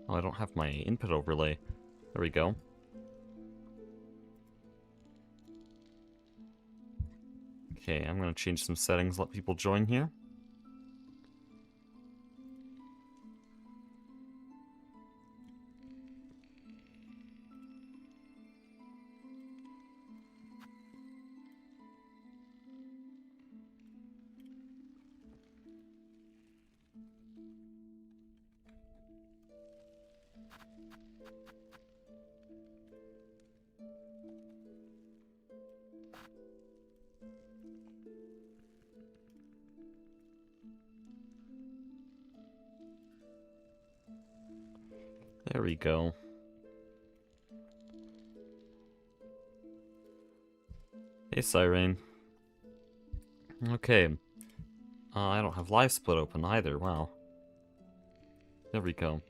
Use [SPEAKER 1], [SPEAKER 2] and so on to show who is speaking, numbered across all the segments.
[SPEAKER 1] Oh, I don't have my input overlay. There we go. Okay, I'm gonna change some settings, let people join here. There we go. Hey, Siren. Okay. I don't have live split open either, wow. There we go.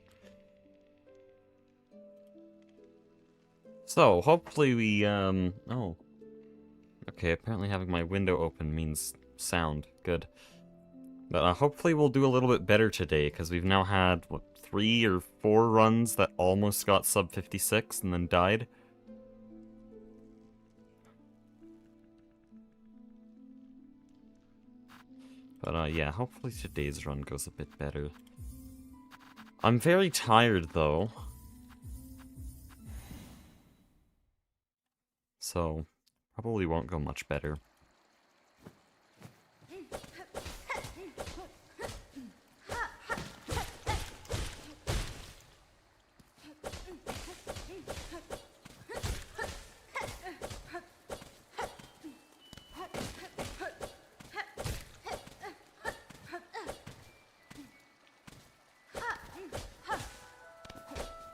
[SPEAKER 1] So, hopefully we, oh. Okay, apparently having my window open means sound. Good. But hopefully we'll do a little bit better today, because we've now had, what, 3 or 4 runs that almost got sub 56 and then died. But yeah, hopefully today's run goes a bit better. I'm very tired, though. So, probably won't go much better.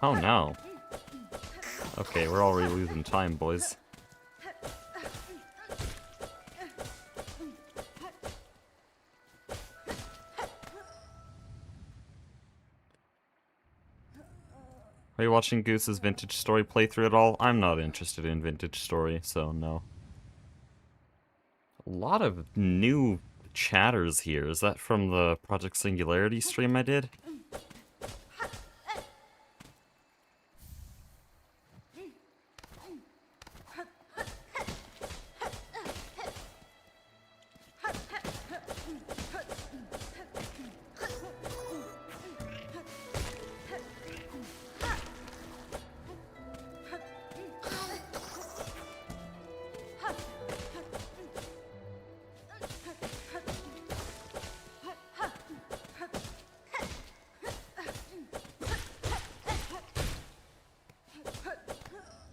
[SPEAKER 1] Oh no. Okay, we're already losing time, boys. Are you watching Goose's Vintage Story playthrough at all? I'm not interested in Vintage Story, so no. A lot of new chatters here. Is that from the Project Singularity stream I did?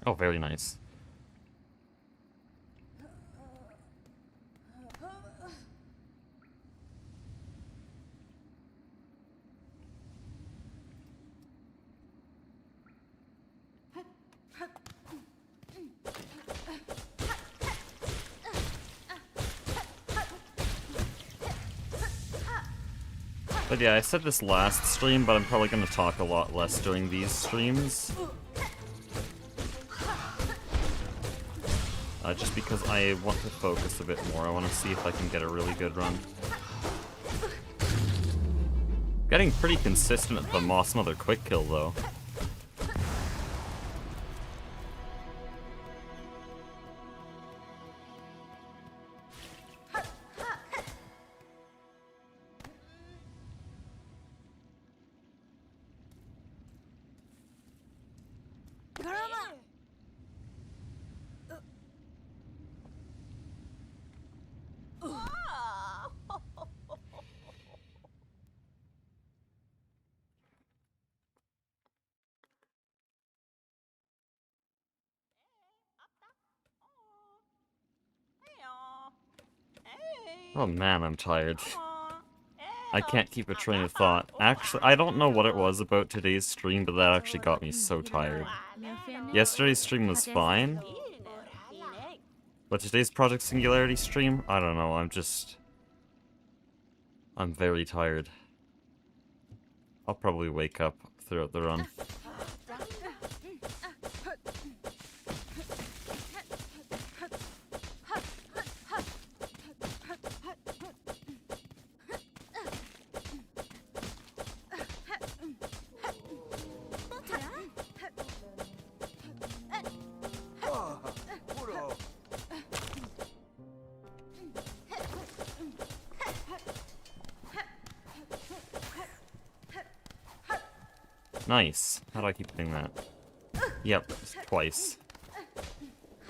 [SPEAKER 1] Oh, very nice. But yeah, I said this last stream, but I'm probably going to talk a lot less during these streams. Just because I want to focus a bit more. I want to see if I can get a really good run. Getting pretty consistent at the Moss Mother quick kill, though. Oh man, I'm tired. I can't keep a train of thought. Actually, I don't know what it was about today's stream, but that actually got me so tired. Yesterday's stream was fine. But today's Project Singularity stream, I don't know, I'm very tired. I'll probably wake up throughout the run. Nice. How do I keep doing that? Yep, twice.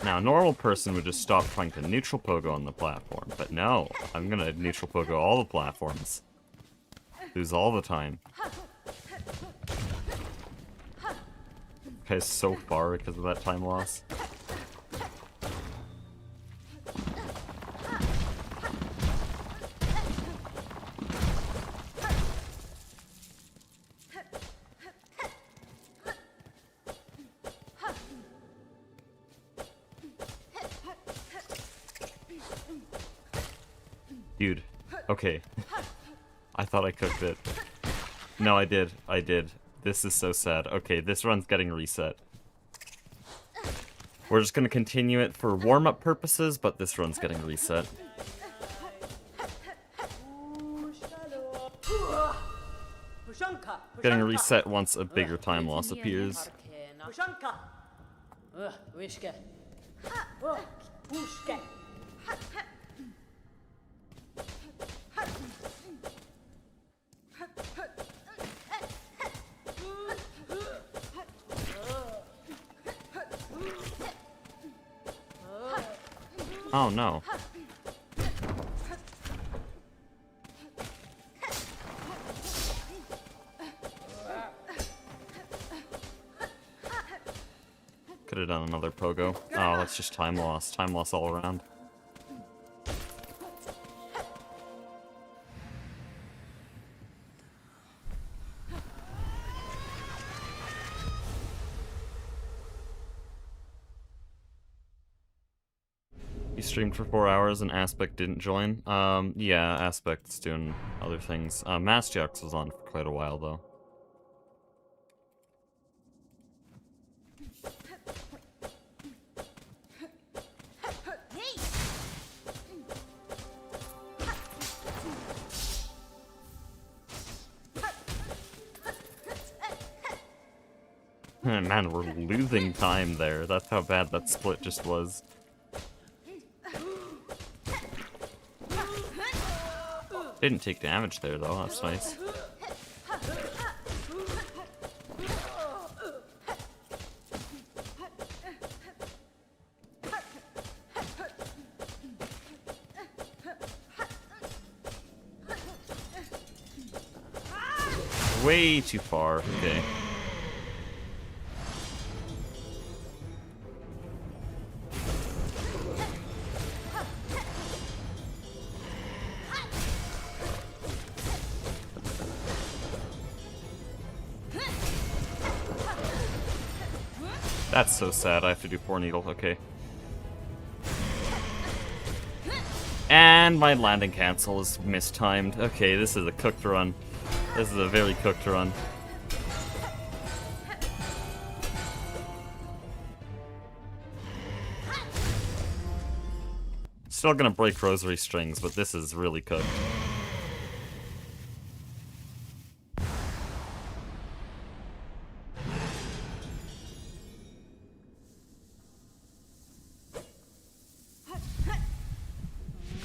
[SPEAKER 1] Now, a normal person would just stop trying to neutral pogo on the platform, but no, I'm gonna neutral pogo all the platforms. Lose all the time. Okay, so far because of that time loss. Dude, okay. I thought I cooked it. No, I did. I did. This is so sad. Okay, this run's getting reset. We're just gonna continue it for warm-up purposes, but this run's getting reset. Getting reset once a bigger time loss appears. Oh no. Could have done another pogo. Oh, that's just time loss. Time loss all around. You streamed for 4 hours and Aspect didn't join? Yeah, Aspect's doing other things. Masjax was on for quite a while, though. Man, we're losing time there. That's how bad that split just was. Didn't take damage there, though. That's nice. Way too far. Okay. That's so sad. I have to do 4 needle. Okay. And my landing cancel is mistimed. Okay, this is a cooked run. This is a very cooked run. Still gonna break rosary strings, but this is really cooked.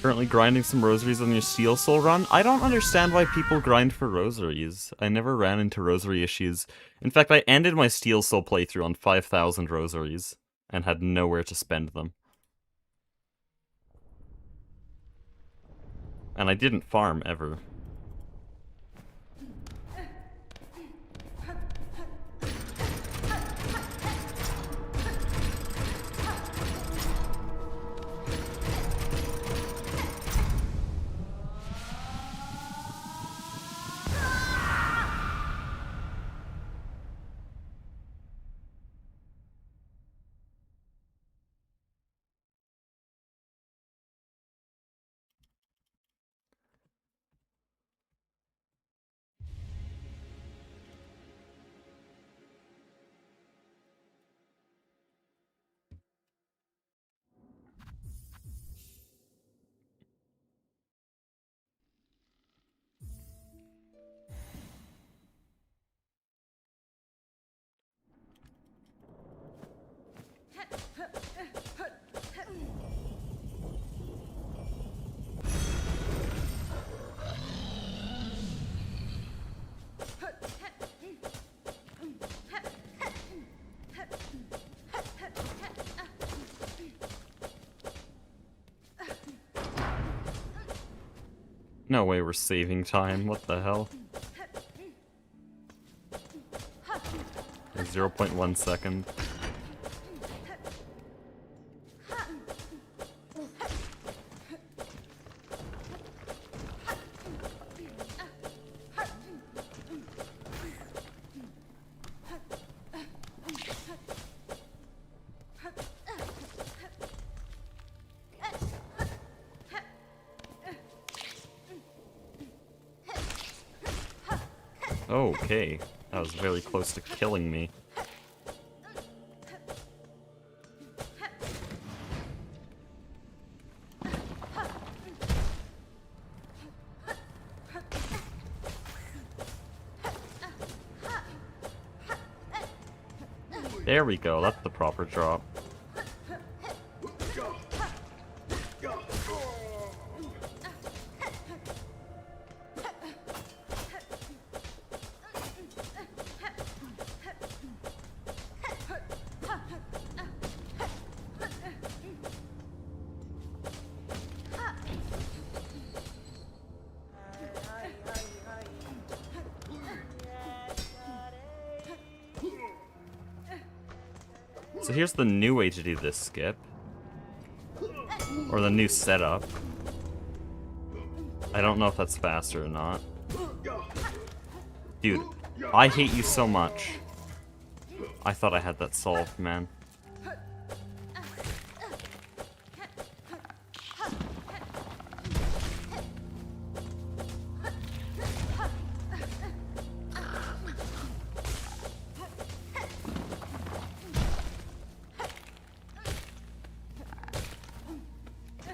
[SPEAKER 1] Currently grinding some rosaries on your Steel Soul run? I don't understand why people grind for rosaries. I never ran into rosary issues. In fact, I ended my Steel Soul playthrough on 5,000 rosaries and had nowhere to spend them. And I didn't farm ever. No way we're saving time, what the hell? 0.1 second. Okay, that was very close to killing me. There we go, that's the proper drop. So here's the new way to do this skip. Or the new setup. I don't know if that's faster or not. Dude, I hate you so much. I thought I had that solved, man.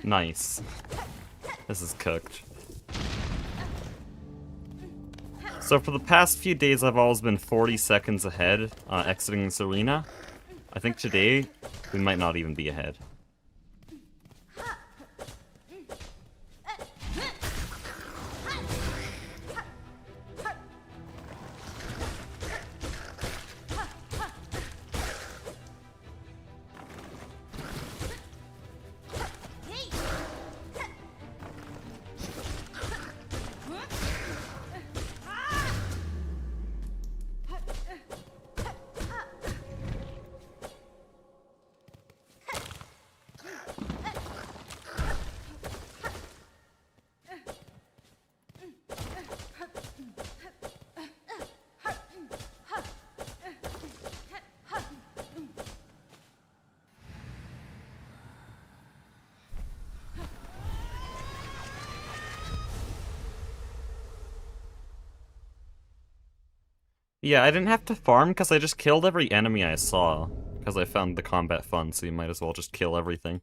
[SPEAKER 1] Nice. This is cooked. So for the past few days, I've always been 40 seconds ahead exiting this arena. I think today, we might not even be ahead. Yeah, I didn't have to farm because I just killed every enemy I saw. Because I found the combat fun, so you might as well just kill everything.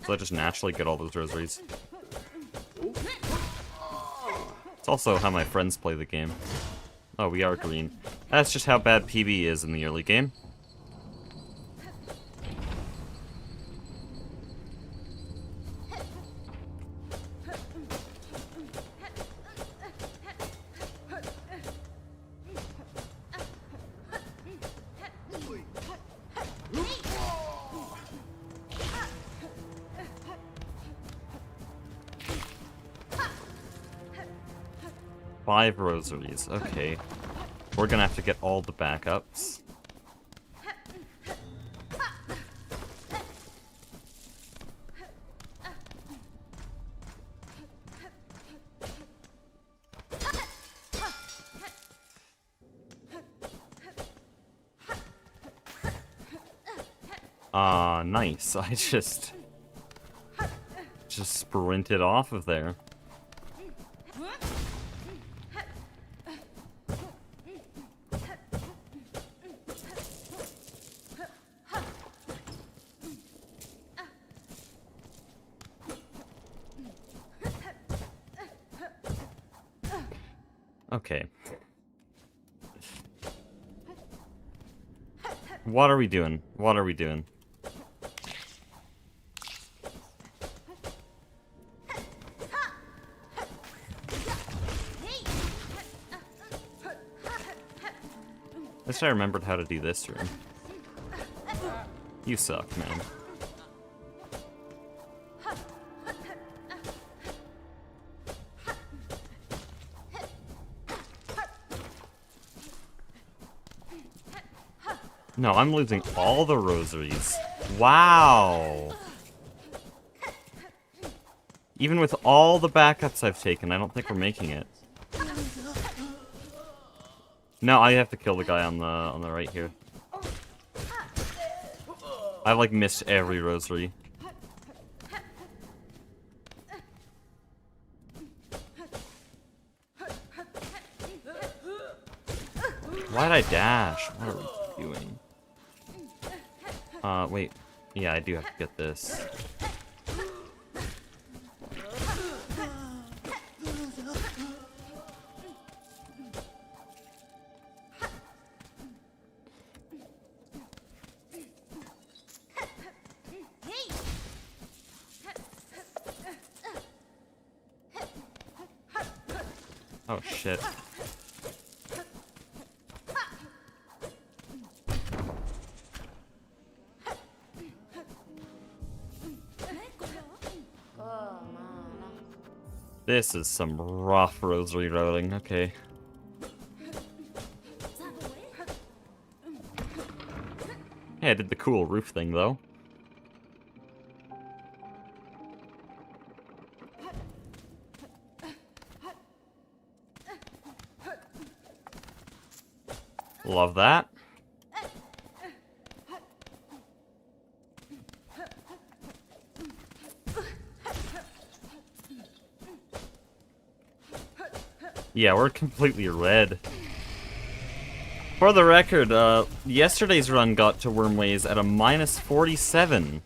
[SPEAKER 1] So I just naturally get all those rosaries. It's also how my friends play the game. Oh, we are green. That's just how bad PB is in the early game. Five rosaries, okay. We're gonna have to get all the backups. Nice. I just sprinted off of there. Okay. What are we doing? What are we doing? At least I remembered how to do this room. You suck, man. No, I'm losing all the rosaries. Wow! Even with all the backups I've taken, I don't think we're making it. No, I have to kill the guy on the right here. I've like missed every rosary. Why'd I dash? What are we doing? Wait. Yeah, I do have to get this. Oh shit. This is some rough rosary routing, okay. Hey, I did the cool roof thing though. Love that. Yeah, we're completely red. For the record, yesterday's run got to Wormways at a -47.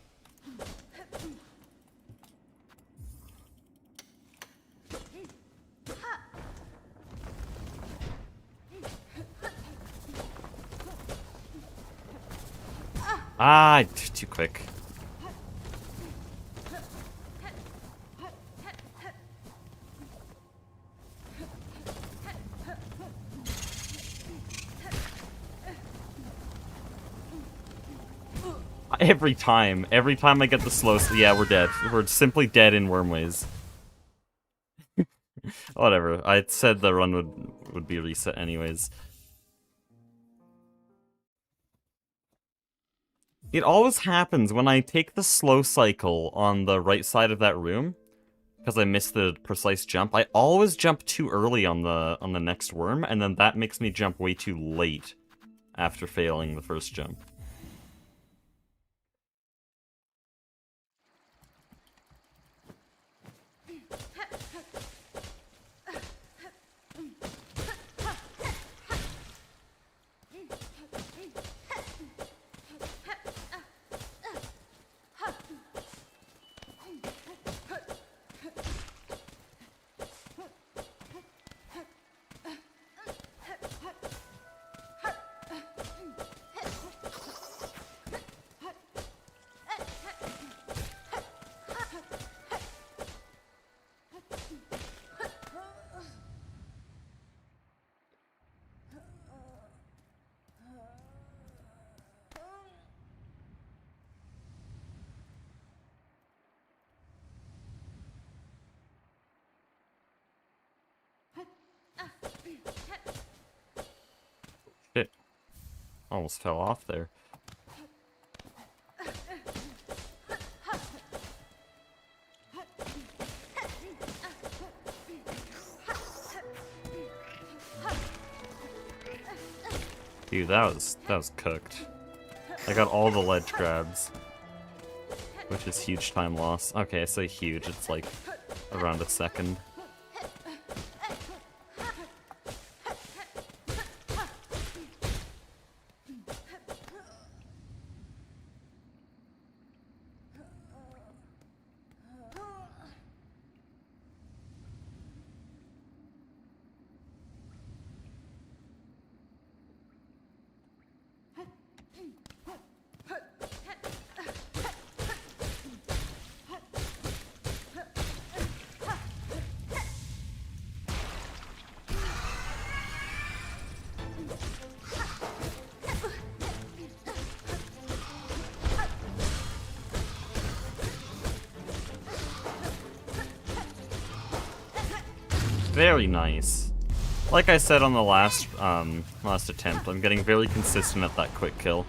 [SPEAKER 1] Ah, too quick. Every time I get the slow, yeah, we're dead. We're simply dead in Wormways. Whatever. I said the run would be reset anyways. It always happens when I take the slow cycle on the right side of that room, because I missed the precise jump. I always jump too early on the next worm, and then that makes me jump way too late after failing the first jump. Shit. Almost fell off there. Dude, that was cooked. I got all the ledge grabs, which is huge time loss. Okay, I say huge, it's like around a second. Very nice. Like I said on the last attempt, I'm getting very consistent at that quick kill.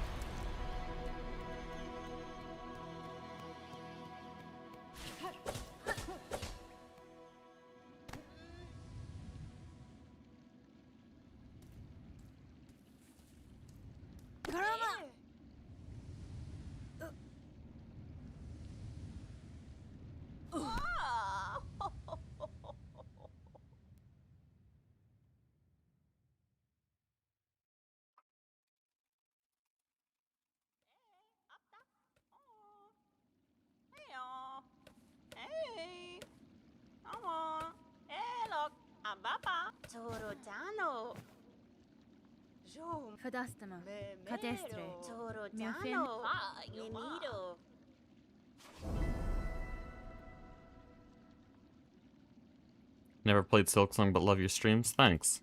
[SPEAKER 1] Never played Silksong but love your streams. Thanks.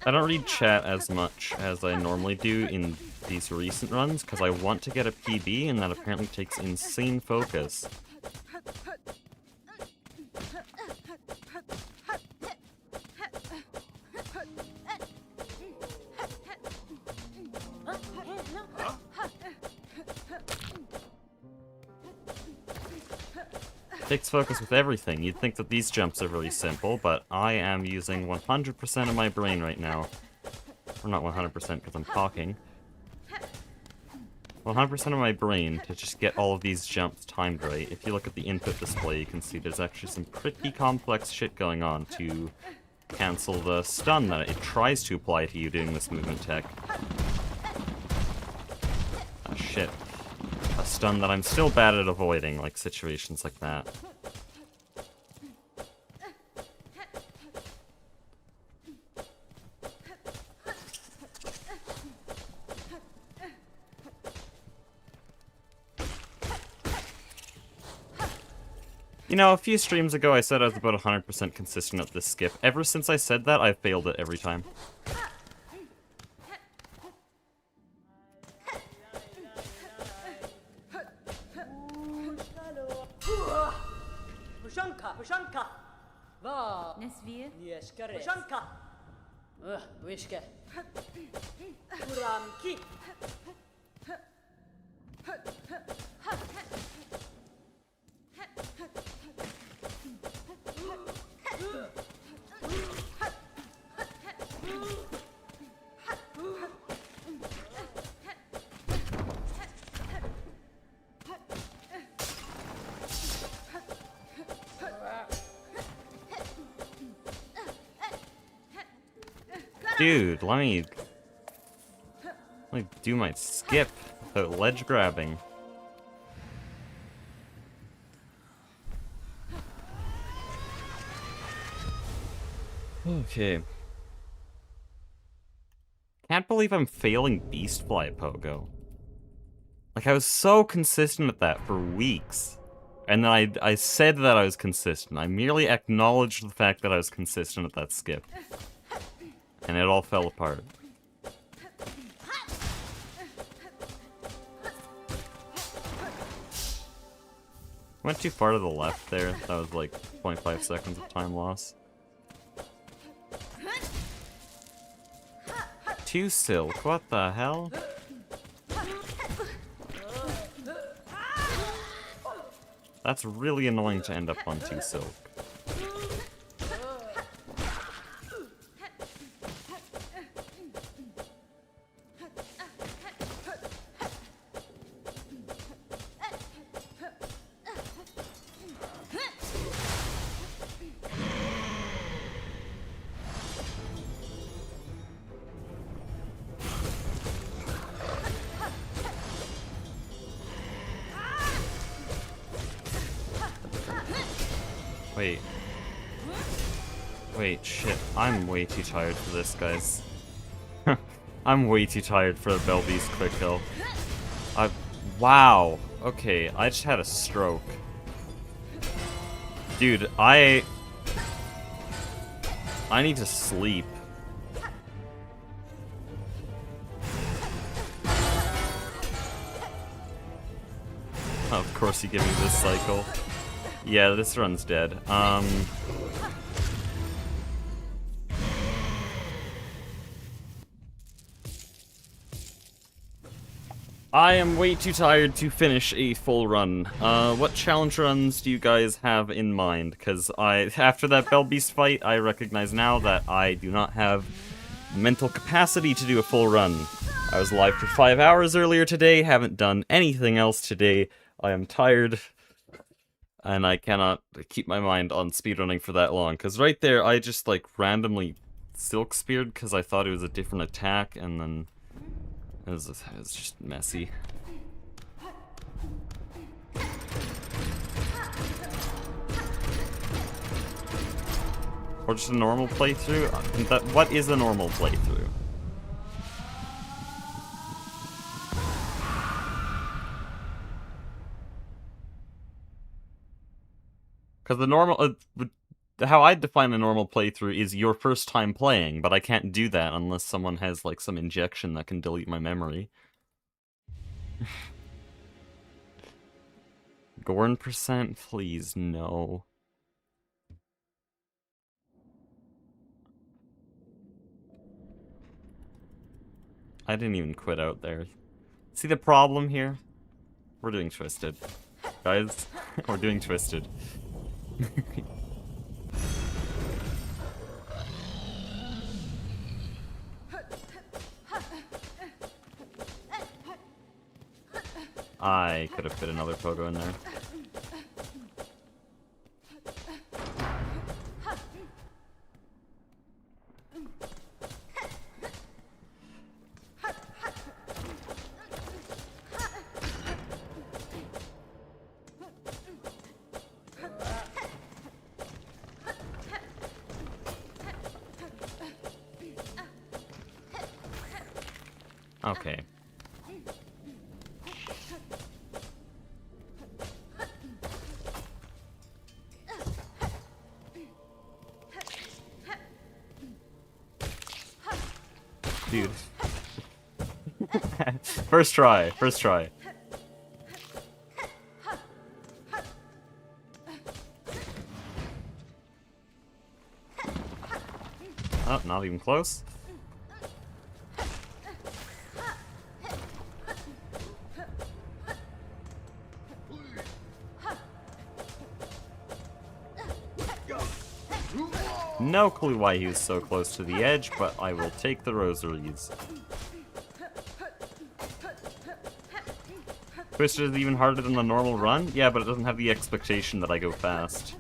[SPEAKER 1] I don't read chat as much as I normally do in these recent runs, because I want to get a PB, and that apparently takes insane focus. Takes focus with everything. You'd think that these jumps are really simple, but I am using 100% of my brain right now. Or not 100% because I'm talking. 100% of my brain to just get all of these jumps timed right. If you look at the input display, you can see there's actually some pretty complex shit going on to cancel the stun that it tries to apply to you doing this movement tech. Ah, shit. A stun that I'm still bad at avoiding, like situations like that. You know, a few streams ago I said I was about 100% consistent at this skip. Ever since I said that, I've failed it every time. Dude, let me do my skip without ledge grabbing. Okay. Can't believe I'm failing Beastfly Pogo. Like, I was so consistent at that for weeks. And then I said that I was consistent. I merely acknowledged the fact that I was consistent at that skip. And it all fell apart. Went too far to the left there. That was like 0.5 seconds of time loss. 2 Silk, what the hell? That's really annoying to end up on 2 Silk. Wait, shit. I'm way too tired for this, guys. I'm way too tired for a Belby's quick kill. Wow. Okay, I just had a stroke. Dude, I need to sleep. Oh, of course you give me this cycle. Yeah, this run's dead. I am way too tired to finish a full run. What challenge runs do you guys have in mind? Because after that Bellbeast fight, I recognize now that I do not have mental capacity to do a full run. I was live for 5 hours earlier today, haven't done anything else today. I am tired, and I cannot keep my mind on speedrunning for that long. Because right there, I just like randomly Silk Speared because I thought it was a different attack, and then it was just messy. Or just a normal playthrough? What is a normal playthrough? Because the normal... how I define a normal playthrough is your first time playing, but I can't do that unless someone has, like, some injection that can delete my memory. Gorn percent? Please, no. I didn't even quit out there. See the problem here? We're doing Twisted. Guys, we're doing Twisted. I could have fit another pogo in there. Okay. Dude. First try, first try. Oh, not even close. No clue why he was so close to the edge, but I will take the rosaries. Twisted is even harder than the normal run? Yeah, but it doesn't have the expectation that I go fast.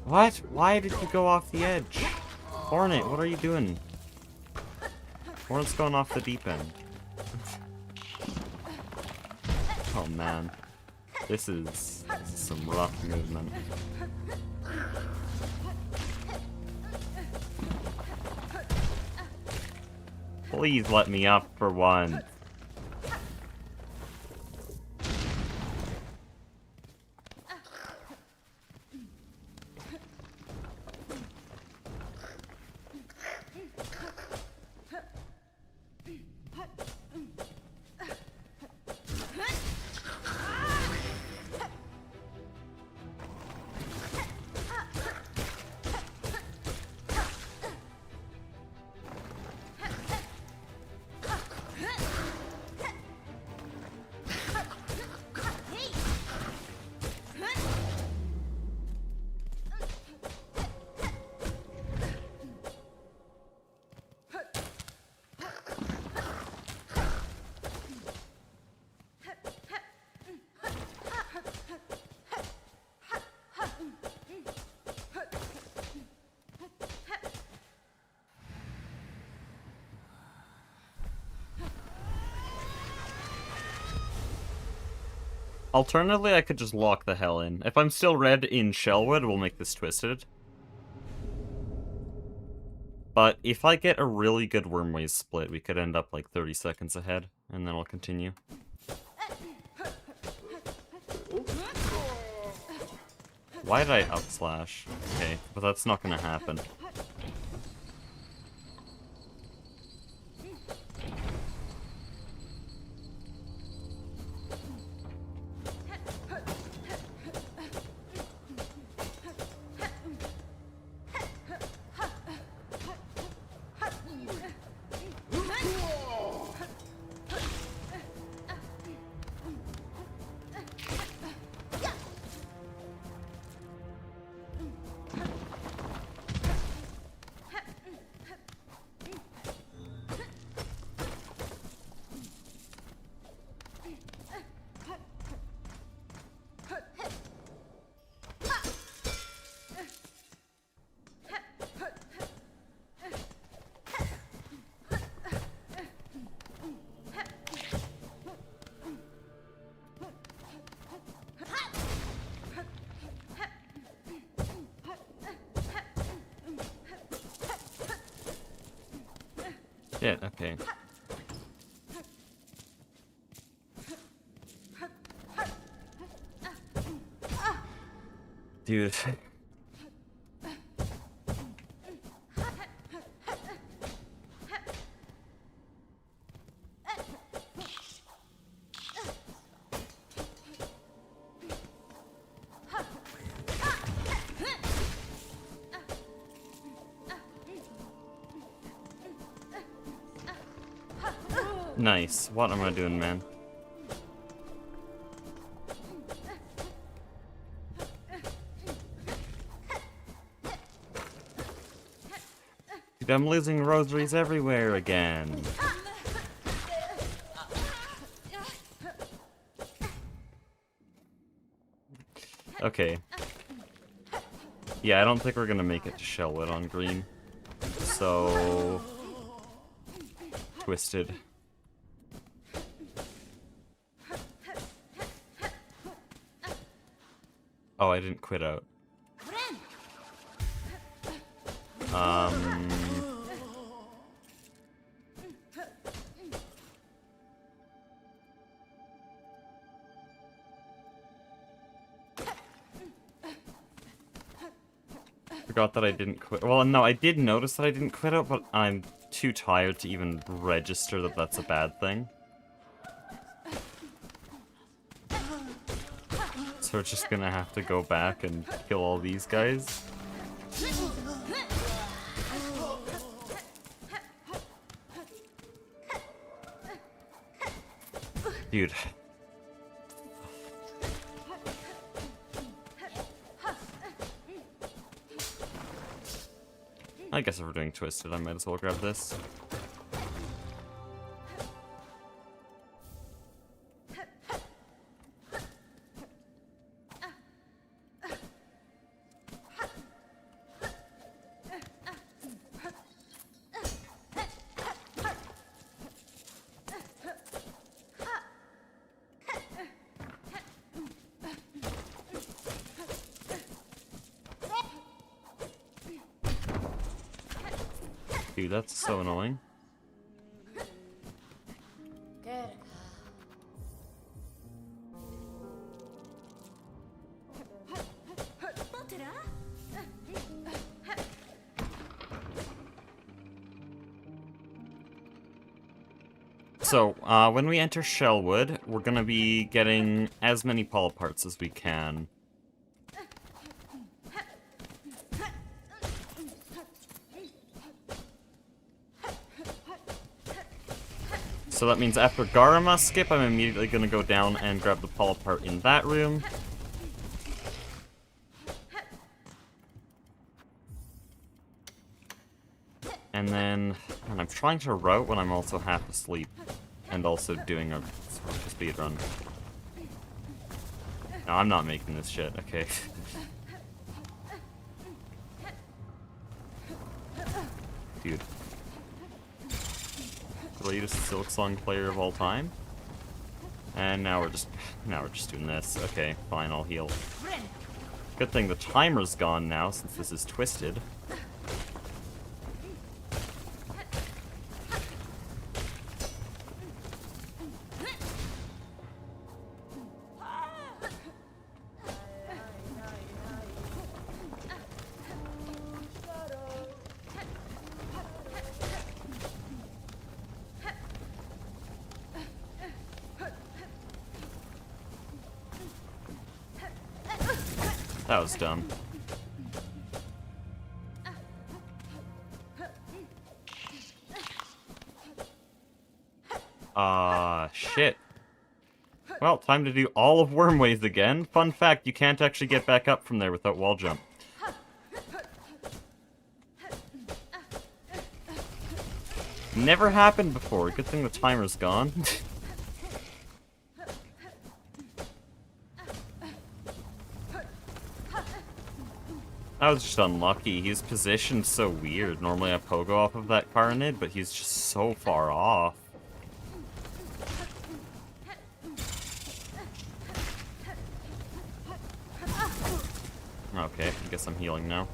[SPEAKER 1] What? Why did you go off the edge? Hornet, what are you doing? Hornet's going off the deep end. Oh man. This is some rough movement. Please let me up for one. Alternatively, I could just lock the hell in. If I'm still red in Shellwood, we'll make this Twisted. But if I get a really good Wormways split, we could end up like 30 seconds ahead, and then I'll continue. Why did I upslash? Okay, but that's not gonna happen. Shit, okay. Dude. Nice. What am I doing, man? Dude, I'm losing rosaries everywhere again. Okay. Yeah, I don't think we're gonna make it to Shellwood on green. So... Twisted. Oh, I didn't quit out. Forgot that I didn't quit. Well, no, I did notice that I didn't quit out, but I'm too tired to even register that that's a bad thing. So we're just gonna have to go back and kill all these guys. Dude. I guess if we're doing Twisted, I might as well grab this. Dude, that's so annoying. So, when we enter Shellwood, we're gonna be getting as many Paul parts as we can. So that means after Garama skip, I'm immediately gonna go down and grab the Paul part in that room. And then, and I'm trying to route when I'm also half asleep, and also doing a speed run. No, I'm not making this shit, okay. Dude. Greatest Silksong player of all time. And now we're just doing this. Okay, fine, I'll heal. Good thing the timer's gone now, since this is Twisted. That was dumb. Shit. Well, time to do all of Wormways again. Fun fact, you can't actually get back up from there without wall jump. Never happened before. Good thing the timer's gone. That was just unlucky. He's positioned so weird. Normally I pogo off of that Carnid, but he's just so far off. Okay, I guess I'm healing now.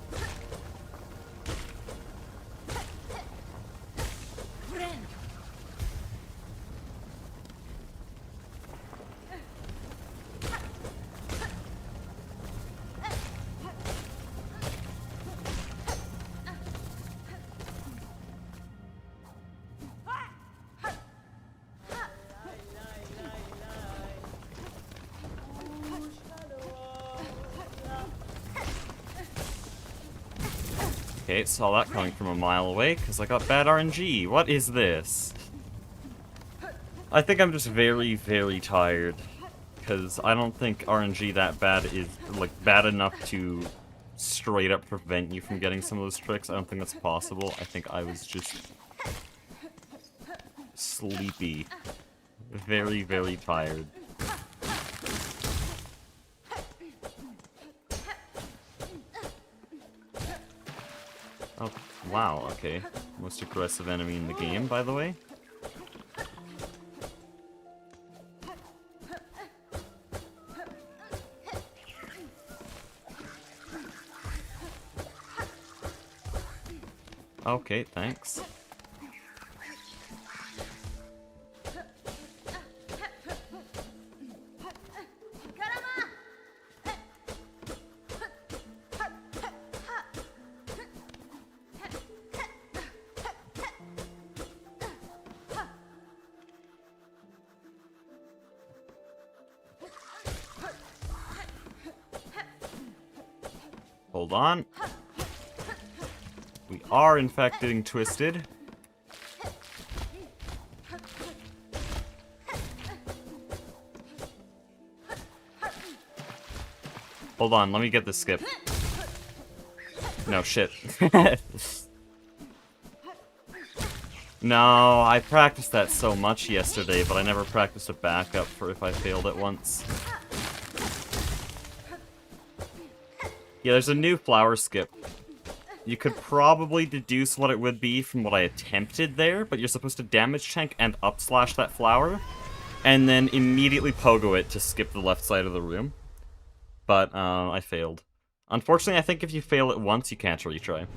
[SPEAKER 1] Okay, saw that coming from a mile away, because I got bad RNG. What is this? I think I'm just very, very tired. Because I don't think RNG that bad is, like, bad enough to straight up prevent you from getting some of those tricks. I don't think that's possible. I think I was just sleepy. Very, very tired. Oh, wow, okay. Most aggressive enemy in the game, by the way. Okay, thanks. Hold on. We are, in fact, getting twisted. Hold on, let me get this skip. No, shit. No, I practiced that so much yesterday, but I never practiced a backup for if I failed it once. Yeah, there's a new flower skip. You could probably deduce what it would be from what I attempted there, but you're supposed to damage tank and upslash that flower, and then immediately pogo it to skip the left side of the room. But, I failed. Unfortunately, I think if you fail it once, you can't retry.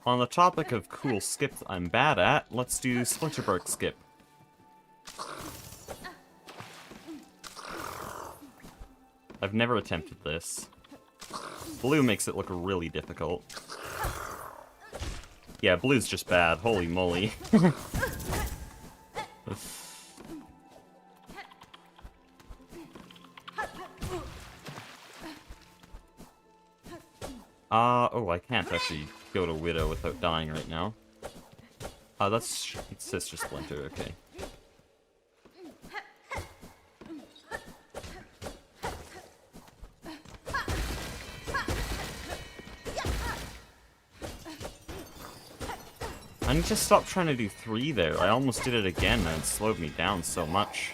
[SPEAKER 1] On the topic of cool skips I'm bad at, let's do Splinterberg skip. I've never attempted this. Blue makes it look really difficult. Yeah, blue's just bad. Holy moly. Oh, I can't actually go to Widow without dying right now. That's Sister Splinter, okay. I need to stop trying to do 3 there. I almost did it again and it slowed me down so much.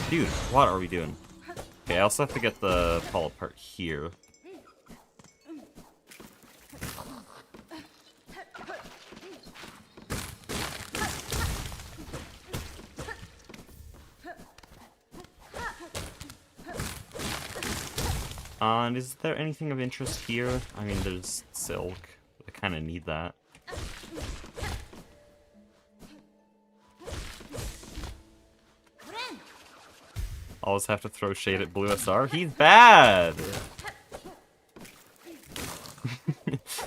[SPEAKER 1] Dude, what are we doing? Okay, I also have to get the fall apart here. And is there anything of interest here? I mean, there's Silk. I kind of need that. Always have to throw shade at Blue SR? He's bad!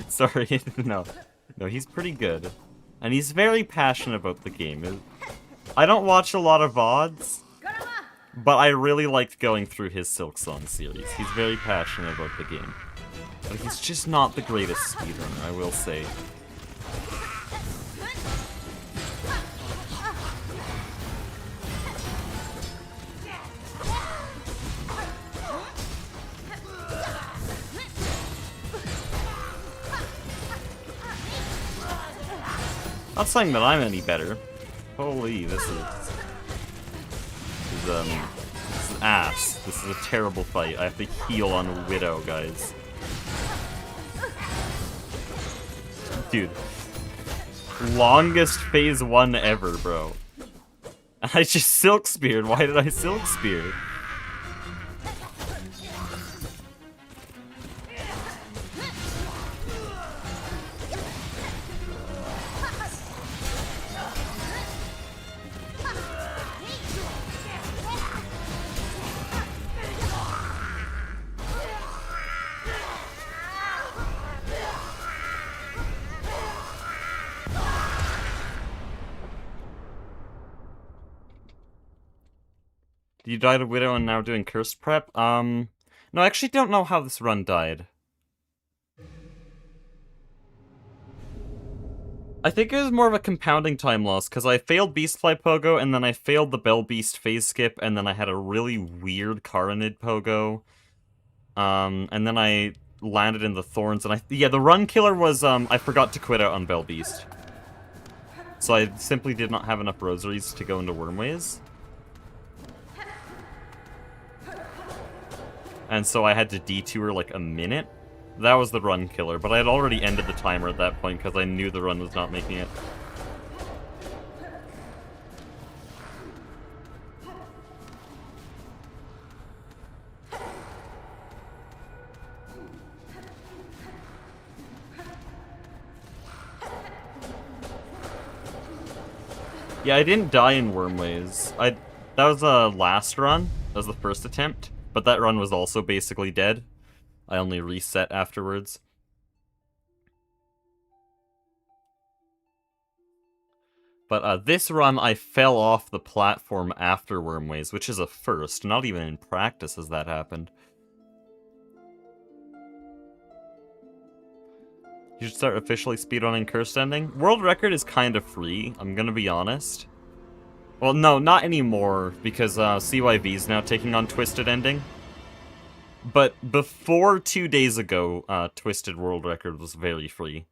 [SPEAKER 1] Sorry, no. No, he's pretty good. And he's very passionate about the game. I don't watch a lot of VODs, but I really liked going through his Silksong series. He's very passionate about the game. But he's just not the greatest speedrunner, I will say. Not saying that I'm any better. Holy, this is ass. This is a terrible fight. I have to heal on Widow, guys. Dude. Longest phase 1 ever, bro. I just Silk Speared. Why did I Silk Spear? You died a widow and now doing cursed prep? No, I actually don't know how this run died. I think it was more of a compounding time loss, because I failed Beastfly Pogo, and then I failed the Bell Beast phase skip, and then I had a really weird Caranid Pogo. And then I landed in the Thorns, and yeah, the run killer was, I forgot to quit out on Bell Beast. So I simply did not have enough rosaries to go into Wormways. And so I had to detour like a minute. That was the run killer, but I had already ended the timer at that point because I knew the run was not making it. Yeah, I didn't die in Wormways. That was a last run. That was the first attempt, but that run was also basically dead. I only reset afterwards. But this run, I fell off the platform after Wormways, which is a first. Not even in practice has that happened. You should start officially speedrunning Cursed Ending. World record is kind of free, I'm gonna be honest. Well, no, not anymore, because CYV is now taking on Twisted Ending. But before 2 days ago, Twisted World Record was very free.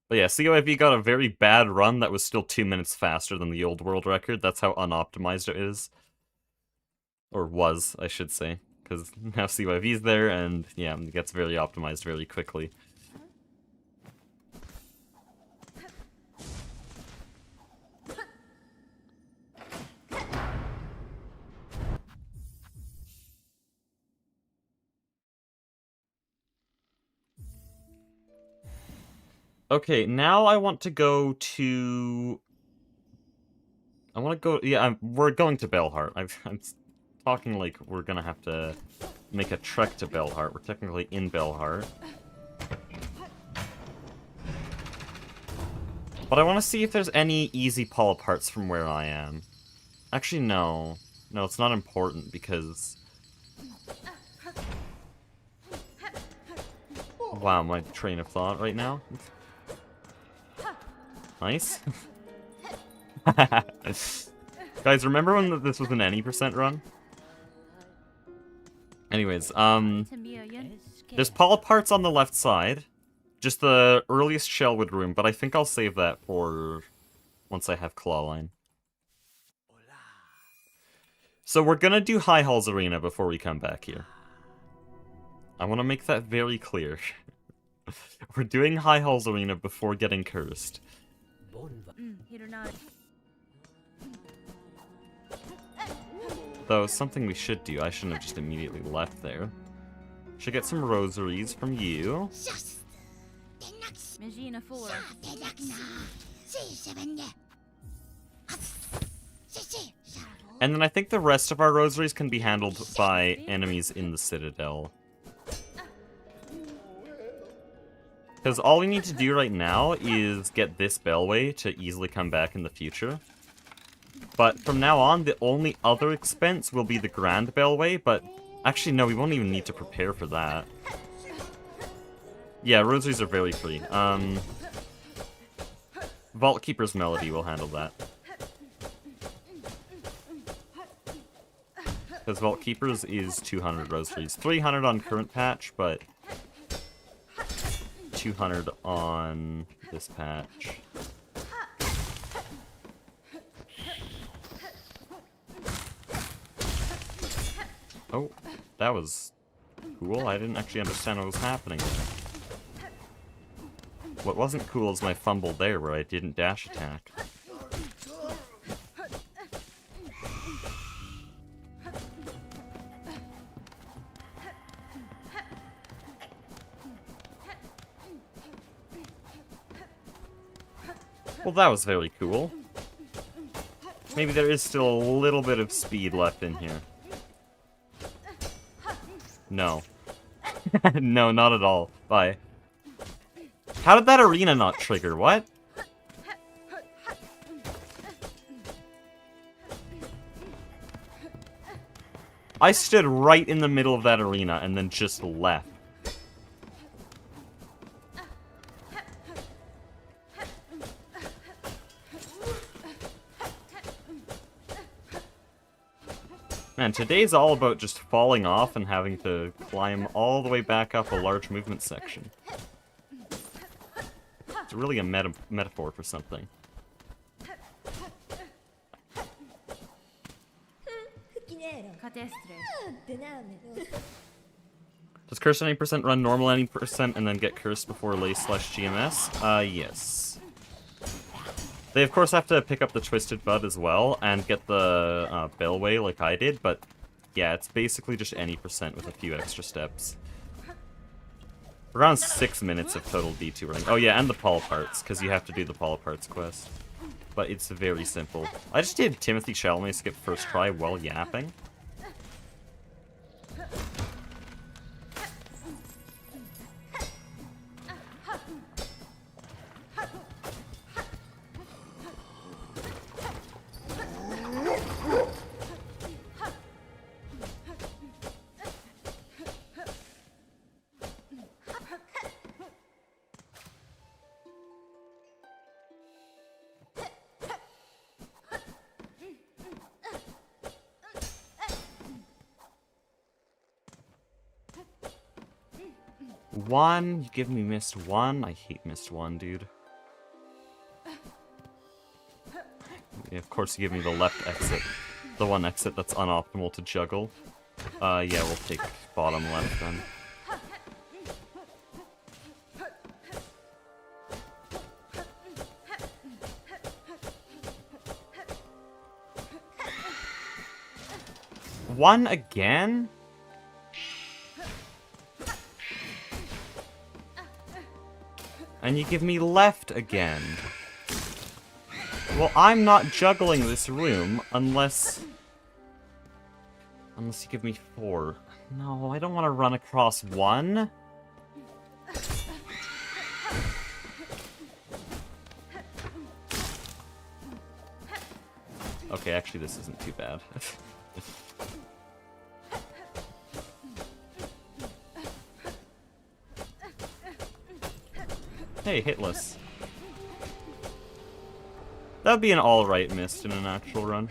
[SPEAKER 1] But yeah, CYV got a very bad run that was still 2 minutes faster than the old world record. That's how unoptimized it is. Or was, I should say. Because now CYV's there, and yeah, it gets very optimized very quickly. Okay, now I want to go to... Yeah, we're going to Bellheart. I'm talking like we're gonna have to make a trek to Bellheart. We're technically in Bellheart. But I want to see if there's any easy pull aparts from where I am. Actually, no. No, it's not important because... Wow, my train of thought right now. Nice. Guys, remember when this was an any % run? Anyways, there's polyparts on the left side. Just the earliest Shellwood room, but I think I'll save that for once I have Clawline. So we're gonna do High Halls Arena before we come back here. I want to make that very clear. We're doing High Halls Arena before getting cursed. Though, something we should do, I shouldn't have just immediately left there. Should get some rosaries from you. And then I think the rest of our rosaries can be handled by enemies in the Citadel. Because all we need to do right now is get this Bellway to easily come back in the future. But from now on, the only other expense will be the Grand Bellway, but actually no, we won't even need to prepare for that. Yeah, rosaries are very free. Vault Keeper's Melody will handle that. Because Vault Keeper's is 200 rosaries. 300 on current patch, but 200 on this patch. Oh, that was cool. I didn't actually understand what was happening there. What wasn't cool is my fumble there where I didn't dash attack. Well, that was very cool. Maybe there is still a little bit of speed left in here. No. No, not at all. Bye. How did that arena not trigger? What? I stood right in the middle of that arena and then just left. Man, today's all about just falling off and having to climb all the way back up a large movement section. It's really a metaphor for something. Does curse any percent run normal any percent and then get cursed before lay/GMS? Yes. They, of course, have to pick up the Twisted Bud as well and get the Bellway like I did, but yeah, it's basically just any percent with a few extra steps. Around 6 minutes of total detouring. Oh yeah, and the Polyparts, because you have to do the Polyparts quest. But it's very simple. I just did Timothy Chalamet skip first try while yapping. One, you give me missed one. I hate missed one, dude. Yeah, of course you give me the left exit. The one exit that's unoptimal to juggle. Yeah, we'll take bottom left then. One again? And you give me left again. Well, I'm not juggling this room unless you give me 4. No, I don't want to run across 1. Okay, actually this isn't too bad. Hey, hitless. That would be an alright mist in an actual run.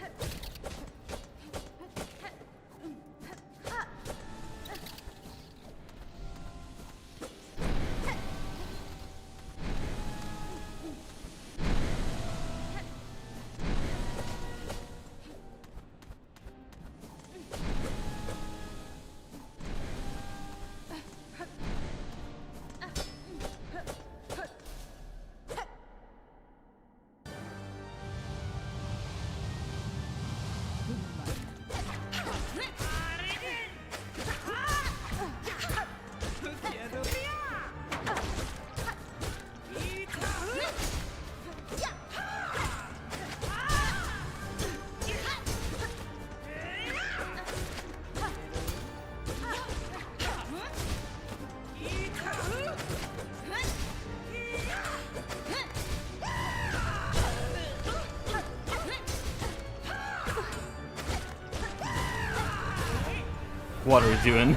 [SPEAKER 1] What are we doing?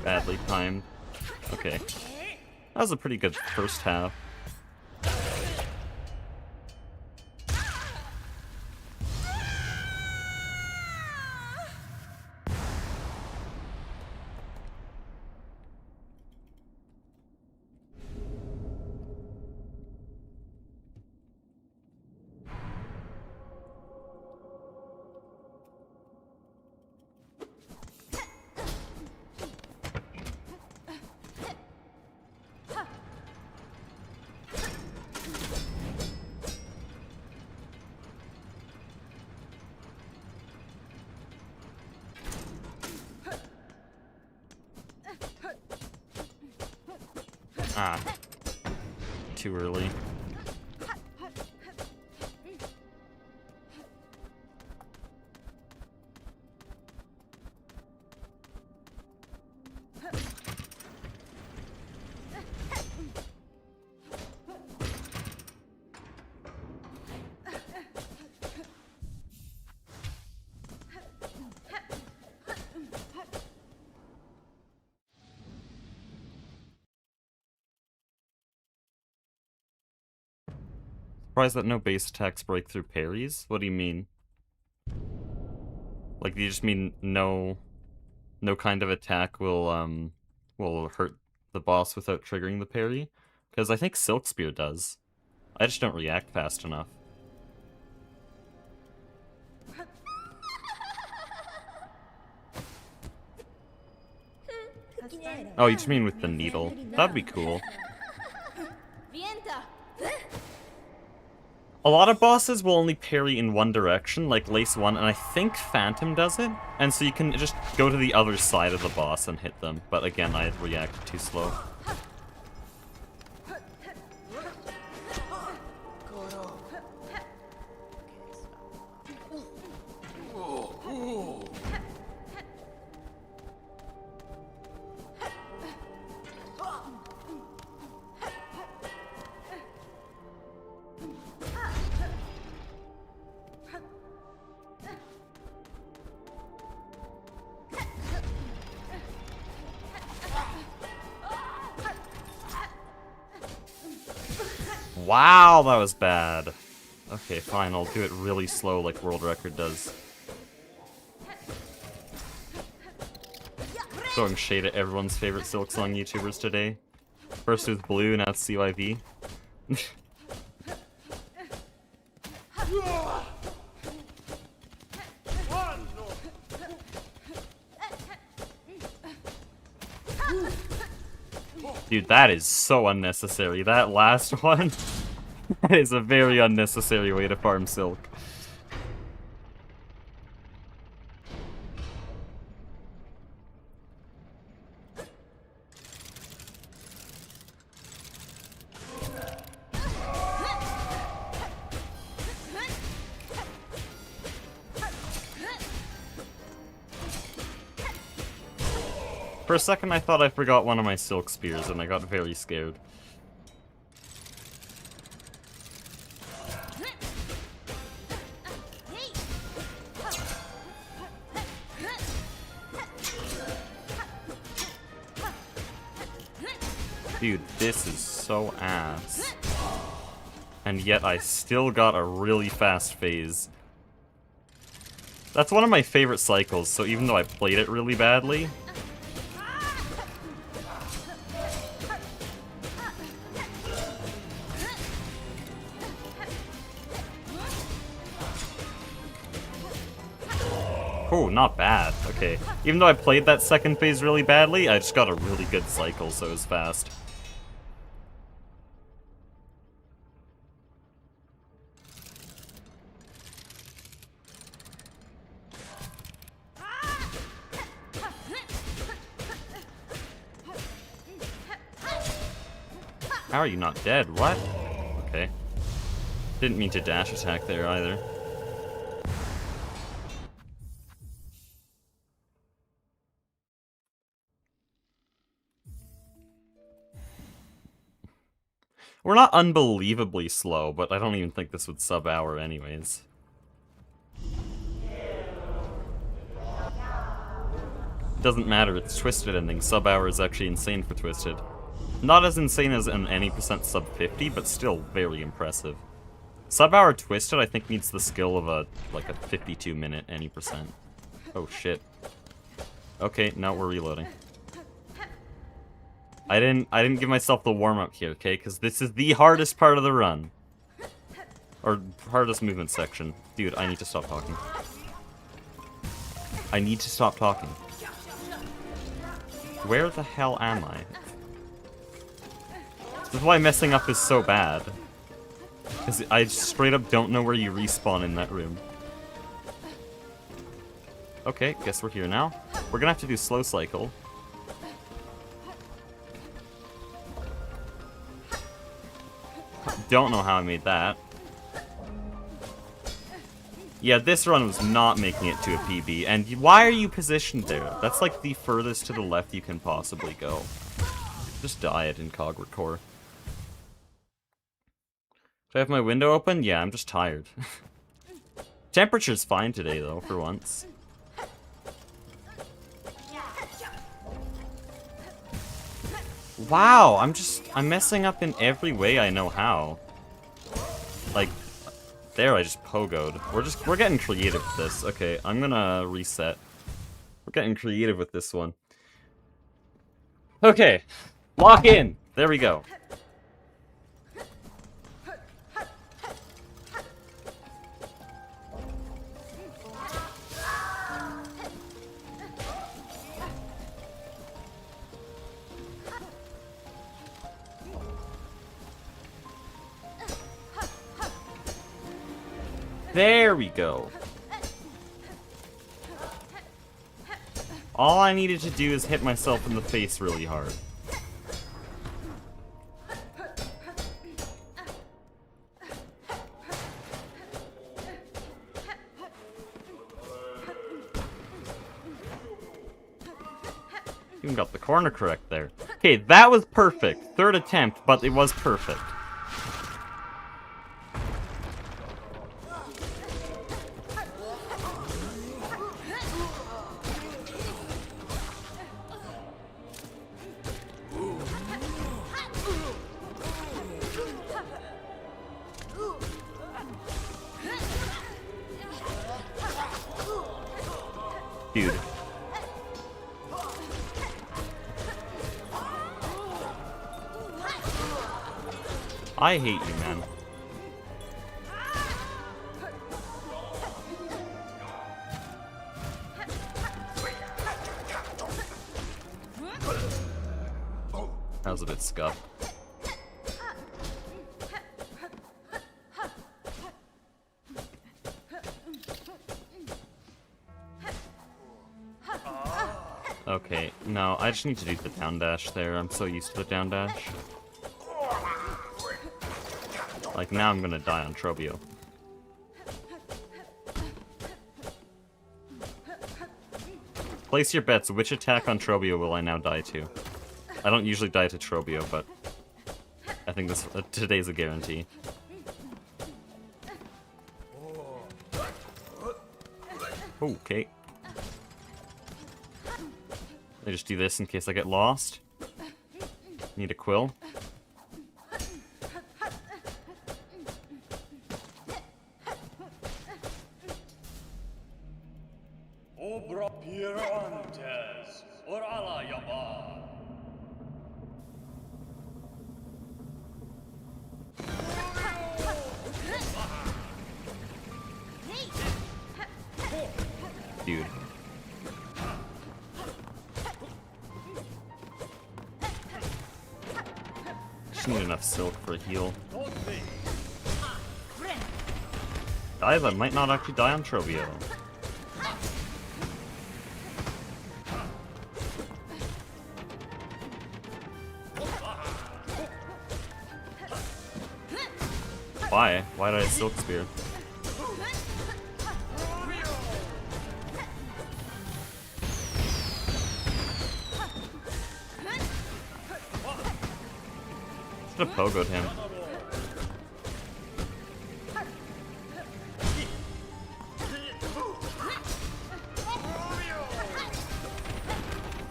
[SPEAKER 1] Badly timed. Okay. That was a pretty good first half. Ah. Too early. Surprised that no base attacks break through parries? What do you mean? Like, do you just mean no kind of attack will hurt the boss without triggering the parry? Because I think Silk Spear does. I just don't react fast enough. Oh, you just mean with the needle. That'd be cool. A lot of bosses will only parry in one direction, like Lace 1, and I think Phantom does it. And so you can just go to the other side of the boss and hit them. But again, I react too slow. Wow, that was bad. Okay, fine, I'll do it really slow like World Record does. Throwing shade at everyone's favorite Silksong YouTubers today. First it was Blue, now it's CYV. Dude, that is so unnecessary. That last one, that is a very unnecessary way to farm Silk. For a second I thought I forgot one of my Silk Spears and I got very scared. Dude, this is so ass. And yet I still got a really fast phase. That's one of my favorite cycles, so even though I played it really badly, oh, not bad. Okay. Even though I played that second phase really badly, I just got a really good cycle, so it was fast. How are you not dead? What? Okay. Didn't mean to dash attack there either. We're not unbelievably slow, but I don't even think this would sub-hour anyways. Doesn't matter, it's Twisted ending. Sub-hour is actually insane for Twisted. Not as insane as an any percent sub 50, but still very impressive. Sub-hour Twisted, I think, needs the skill of a 52-minute any percent. Oh shit. Okay, now we're reloading. I didn't give myself the warm-up here, okay? Because this is the hardest part of the run. Or hardest movement section. Dude, I need to stop talking. I need to stop talking. Where the hell am I? This is why messing up is so bad. Because I straight up don't know where you respawn in that room. Okay, guess we're here now. We're gonna have to do slow cycle. Don't know how I made that. Yeah, this run was not making it to a PB, and why are you positioned there? That's like the furthest to the left you can possibly go. Just die at Incog Core. Do I have my window open? Yeah, I'm just tired. Temperature's fine today, though, for once. Wow, I'm messing up in every way I know how. Like, There, I just pogoed. We're getting creative with this. Okay, I'm gonna reset. We're getting creative with this one. Okay, lock in. There we go. There we go. All I needed to do is hit myself in the face really hard. Even got the corner correct there. Okay, that was perfect. Third attempt, but it was perfect. Dude. I hate you, man. That was a bit scuffed. Okay, no, I just need to do the down dash there. I'm so used to the down dash. Like, now I'm gonna die on Trobio. Place your bets. Which attack on Trobio will I now die to? I don't usually die to Trobio, but I think this today's a guarantee. Okay. I just do this in case I get lost. Need a quill. Dude. Just need enough silk for a heal. Guys, I might not actually die on Trobio. Why? Why did I silk spear? Should have pogoed him.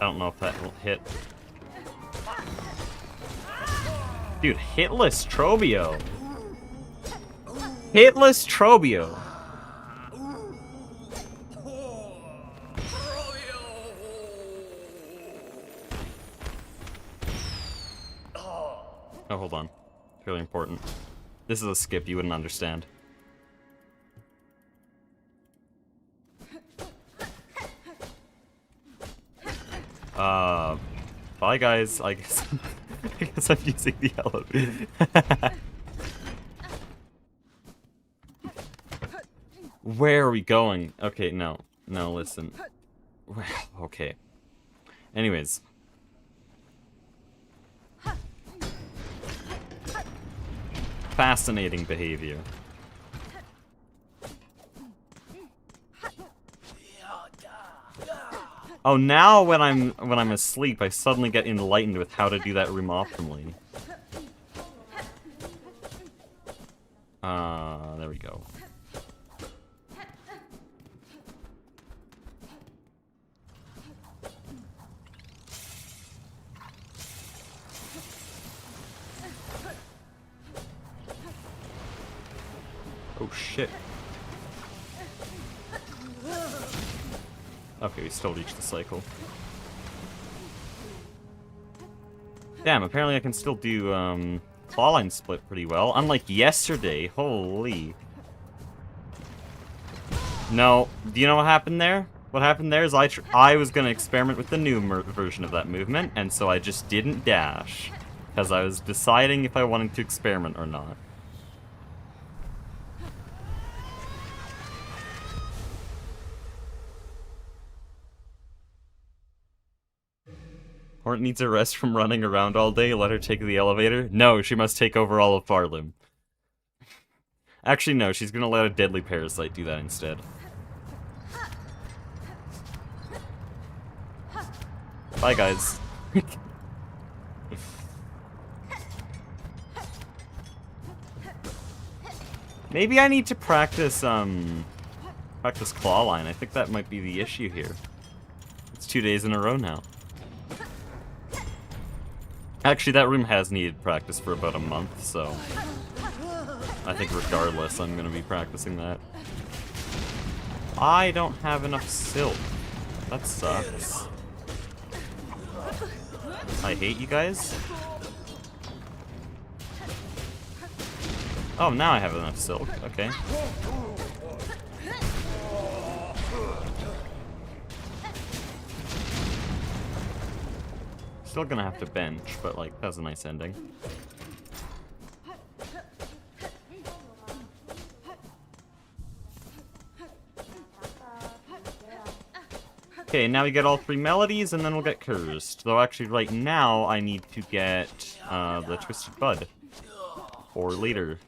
[SPEAKER 1] I don't know if that will hit. Dude, hitless Trobio. Hitless Trobio. Oh, hold on. Really important. This is a skip you wouldn't understand. Bye guys, I guess. I guess I'm using the elevator. Where are we going? Okay, no. No, listen. Okay. Anyways. Fascinating behavior. Oh, now when I'm asleep, I suddenly get enlightened with how to do that room optimally. There we go. Oh shit. Okay, we still reached the cycle. Damn, apparently I can still do, clawline split pretty well. Unlike yesterday, holy. No, do you know what happened there? What happened there is I was gonna experiment with the new version of that movement, and so I just didn't dash. Because I was deciding if I wanted to experiment or not. Hort needs a rest from running around all day. Let her take the elevator. No, she must take over all of Farlim. Actually, no, she's gonna let a deadly parasite do that instead. Bye, guys. Maybe I need to practice clawline. I think that might be the issue here. It's 2 days in a row now. Actually, that room has needed practice for about a month, so I think regardless, I'm gonna be practicing that. I don't have enough silk. That sucks. I hate you guys. Oh, now I have enough silk. Okay. Still gonna have to bench, but like, that was a nice ending. Okay, now we get all 3 melodies, and then we'll get cursed. Though actually, right now, I need to get the Twisted Bud. Or later.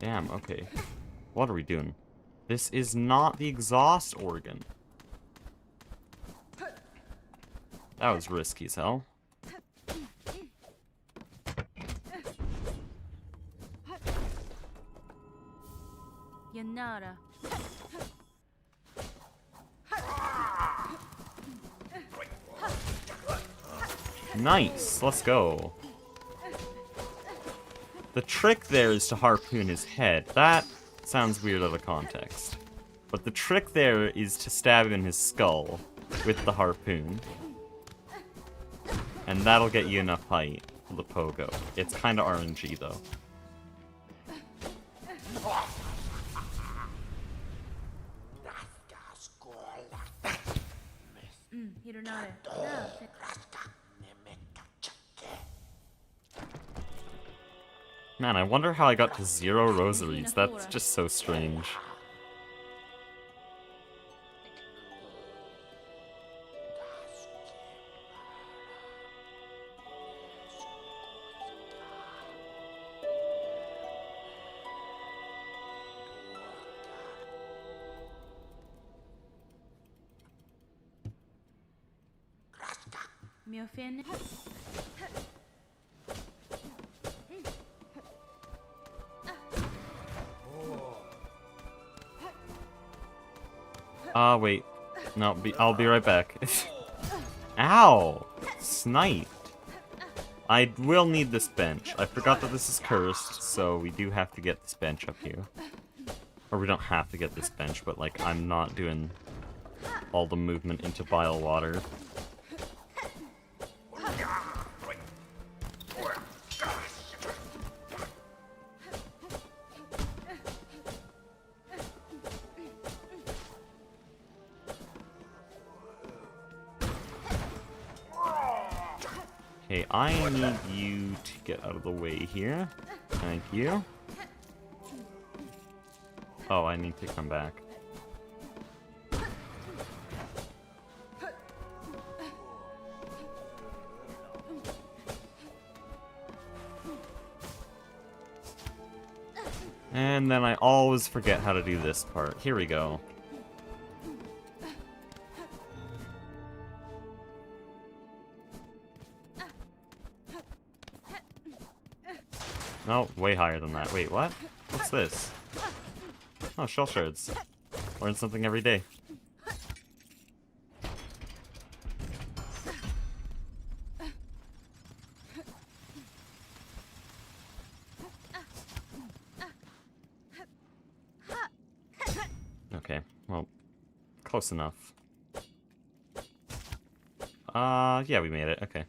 [SPEAKER 1] Damn, okay. What are we doing? This is not the exhaust organ. That was risky as hell.
[SPEAKER 2] Yanara.
[SPEAKER 1] Nice, let's go. The trick there is to harpoon his head. That sounds weird out of context. But the trick there is to stab him in his skull with the harpoon. And that'll get you enough height for the pogo. It's kind of RNG though. Man, I wonder how I got to 0 rosaries. That's just so strange. Wait. No, I'll be right back. Ow! Sniped. I will need this bench. I forgot that this is cursed, so we do have to get this bench up here. Or we don't have to get this bench, but like, I'm not doing all the movement into bile water. Okay, I need you to get out of the way here. Thank you. Oh, I need to come back. And then I always forget how to do this part. Here we go. No, way higher than that. Wait, what? What's this? Oh, shell shards. Learn something every day. Okay, well, close enough. Yeah, we made it. Okay.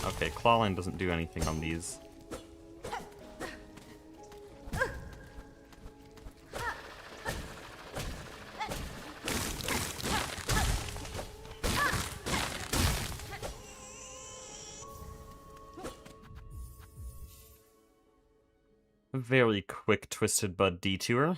[SPEAKER 1] Okay, clawline doesn't do anything on these. A very quick Twisted Bud detour.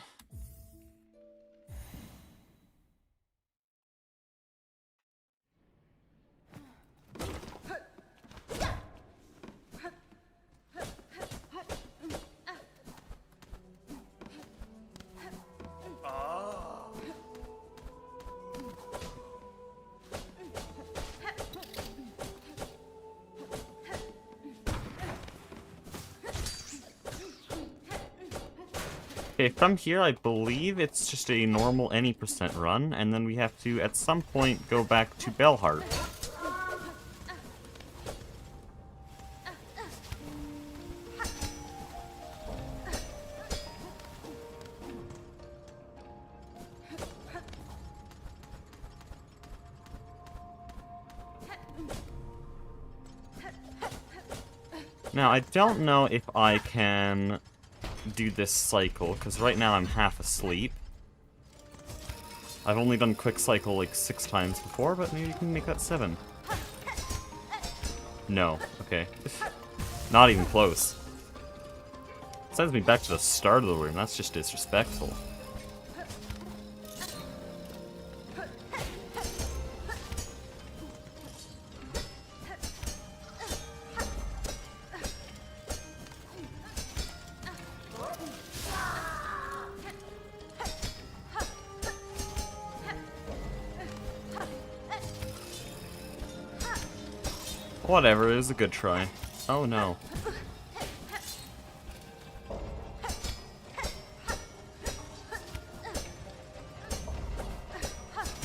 [SPEAKER 1] Okay, from here, I believe it's just a normal any % run, and then we have to, at some point, go back to Bellheart. Now, I don't know if I can do this cycle, because right now I'm half asleep. I've only done quick cycle like 6 times before, but maybe you can make that 7. No, okay. Not even close. Sends me back to the start of the room, that's just disrespectful. Whatever, it was a good try. Oh no.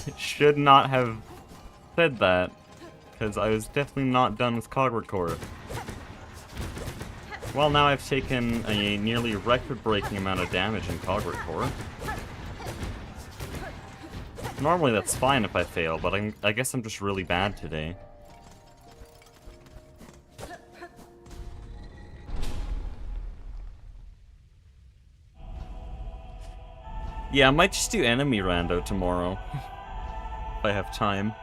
[SPEAKER 1] It should not have said that, because I was definitely not done with Cogward Core. Well, now I've taken a nearly record-breaking amount of damage in Cogward Core. Normally that's fine if I fail, but I guess I'm just really bad today. Yeah, I might just do enemy rando tomorrow. If I have time.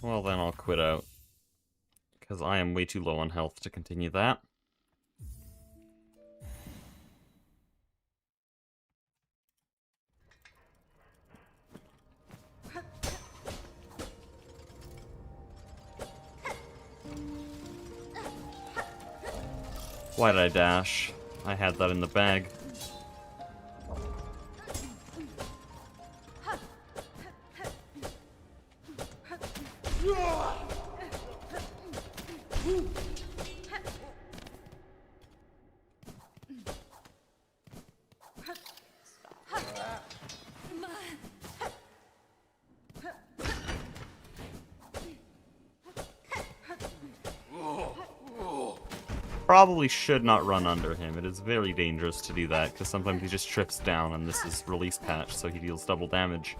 [SPEAKER 1] Well, then I'll quit out. Because I am way too low on health to continue that. Why did I dash? I had that in the bag. Probably should not run under him. It is very dangerous to do that, because sometimes he just trips down and this is release patch, so he deals double damage.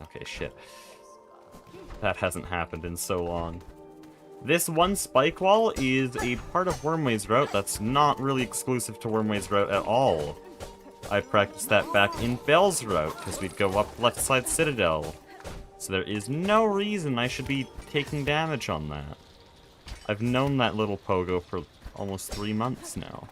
[SPEAKER 1] Okay, Okay, shit. That hasn't happened in so long. This one spike wall is a part of Wormway's route that's not really exclusive to Wormway's route at all. I practiced that back in Bell's route, because we'd go up left side Citadel. So there is no reason I should be taking damage on that. I've known that little pogo for almost 3 months now.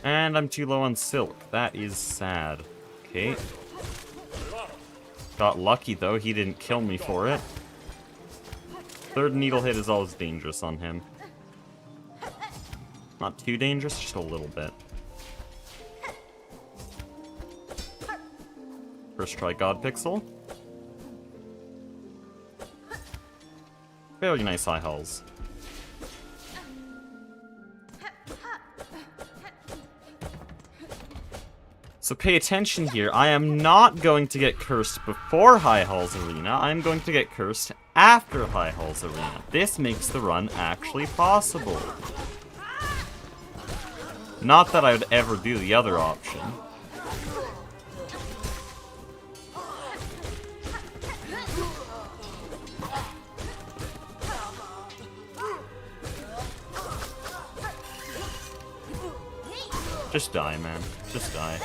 [SPEAKER 1] And I'm too low on silk. That is sad. Okay. Got lucky though, he didn't kill me for it. Third needle hit is always dangerous on him. Not too dangerous, just a little bit. First try God Pixel. Very nice high hulls. So pay attention here, I am not going to get cursed before High Halls Arena, I'm going to get cursed after High Halls Arena. This makes the run actually possible. Not that I would ever do the other option. Just die, man. Just die.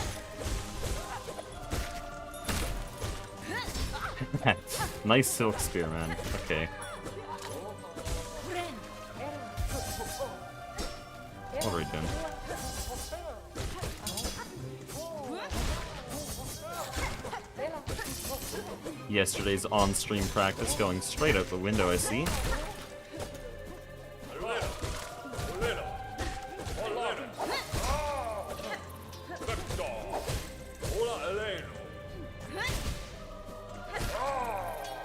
[SPEAKER 1] Nice silk spear, man. Okay. What are we doing? Yesterday's on-stream practice going straight out the window, I see.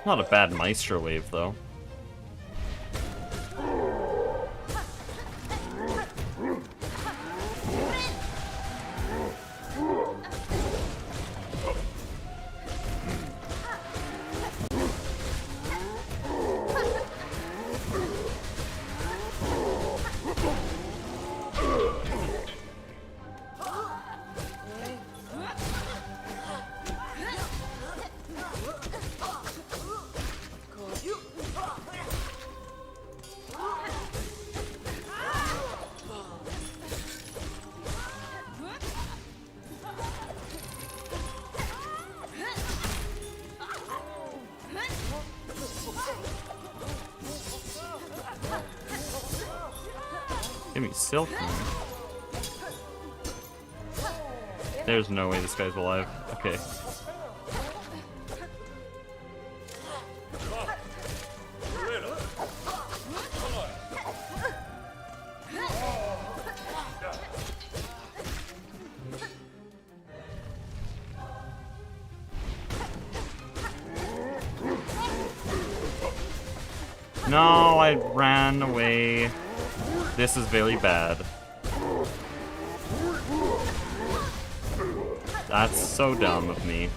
[SPEAKER 1] Not a bad Maestro wave, though. Give me silk, man. There's no way this guy's alive. Okay. No, I ran away. This is very bad. That's so dumb of me.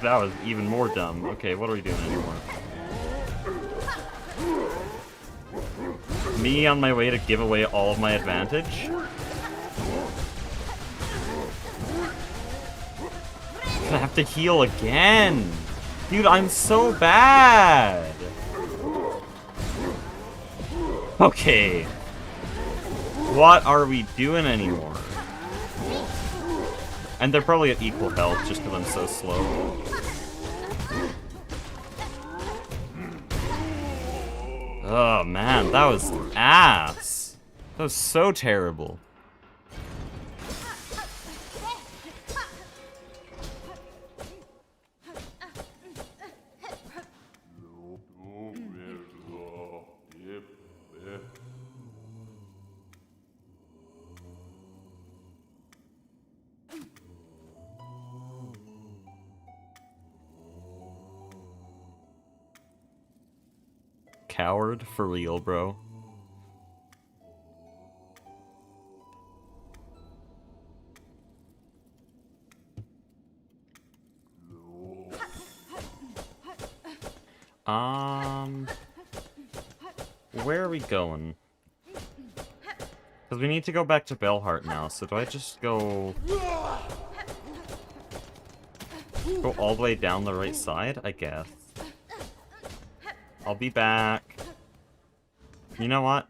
[SPEAKER 1] That was even more dumb. Okay, what are we doing anymore? Me on my way to give away all of my advantage? I have to heal again! Dude, I'm so bad! Okay. What are we doing anymore? And they're probably at equal health just because I'm so slow. Oh man, that was ass. That was so terrible. Coward? For real, bro? Where are we going? Because we need to go back to Bellheart now, so do I just go all the way down the right side? I guess. I'll be back. You know what?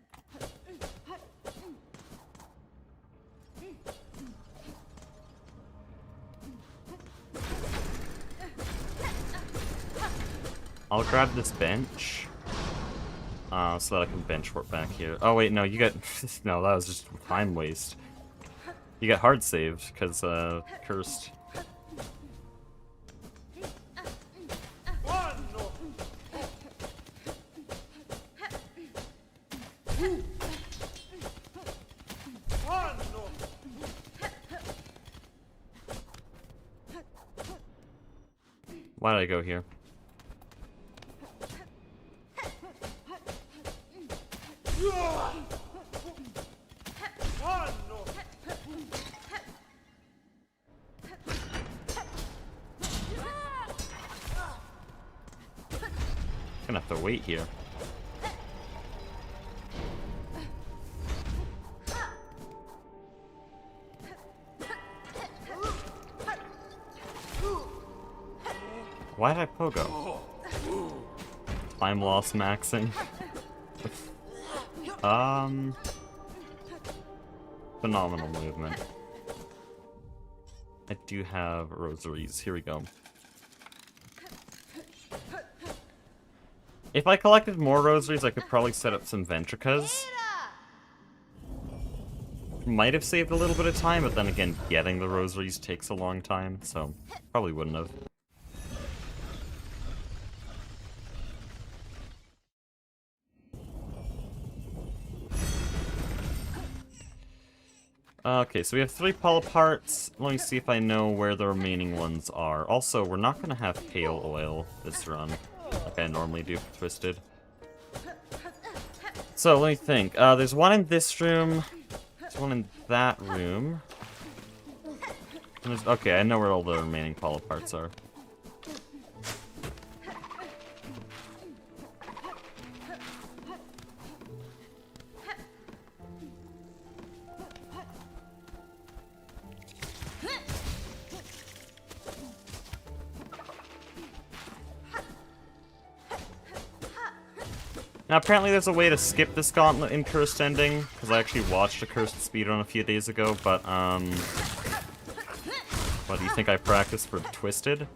[SPEAKER 1] I'll grab this bench. So that I can bench work back here. Oh wait, no, you got... no, that was just time waste. You got hard saved, because, cursed. Why did I go here? Gonna have to wait here. Why did I pogo? Time loss maxing. Phenomenal movement. I do have rosaries. Here we go. If I collected more rosaries, I could probably set up some ventricas. Might have saved a little bit of time, but then again, getting the rosaries takes a long time, so probably wouldn't have. Okay, so we have 3 polyparts. Let me see if I know where the remaining ones are. Also, we're not going to have pale oil this run, like I normally do for Twisted. So, let me think. There's one in this room. There's one in that room. Okay, I know where all the remaining polyparts are. Now, apparently there's a way to skip this gauntlet in Cursed Ending, because I actually watched a Cursed speedrun a few days ago, but, what, do you think I practiced for Twisted?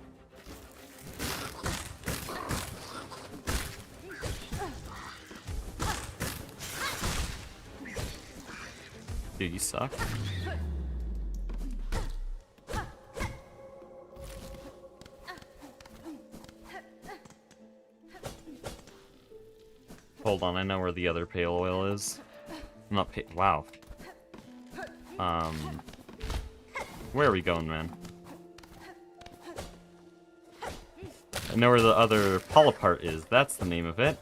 [SPEAKER 1] Dude, you suck. Hold on, I know where the other pale oil is. I'm not wow. Where are we going, man? I know where the other polypart is. That's the name of it.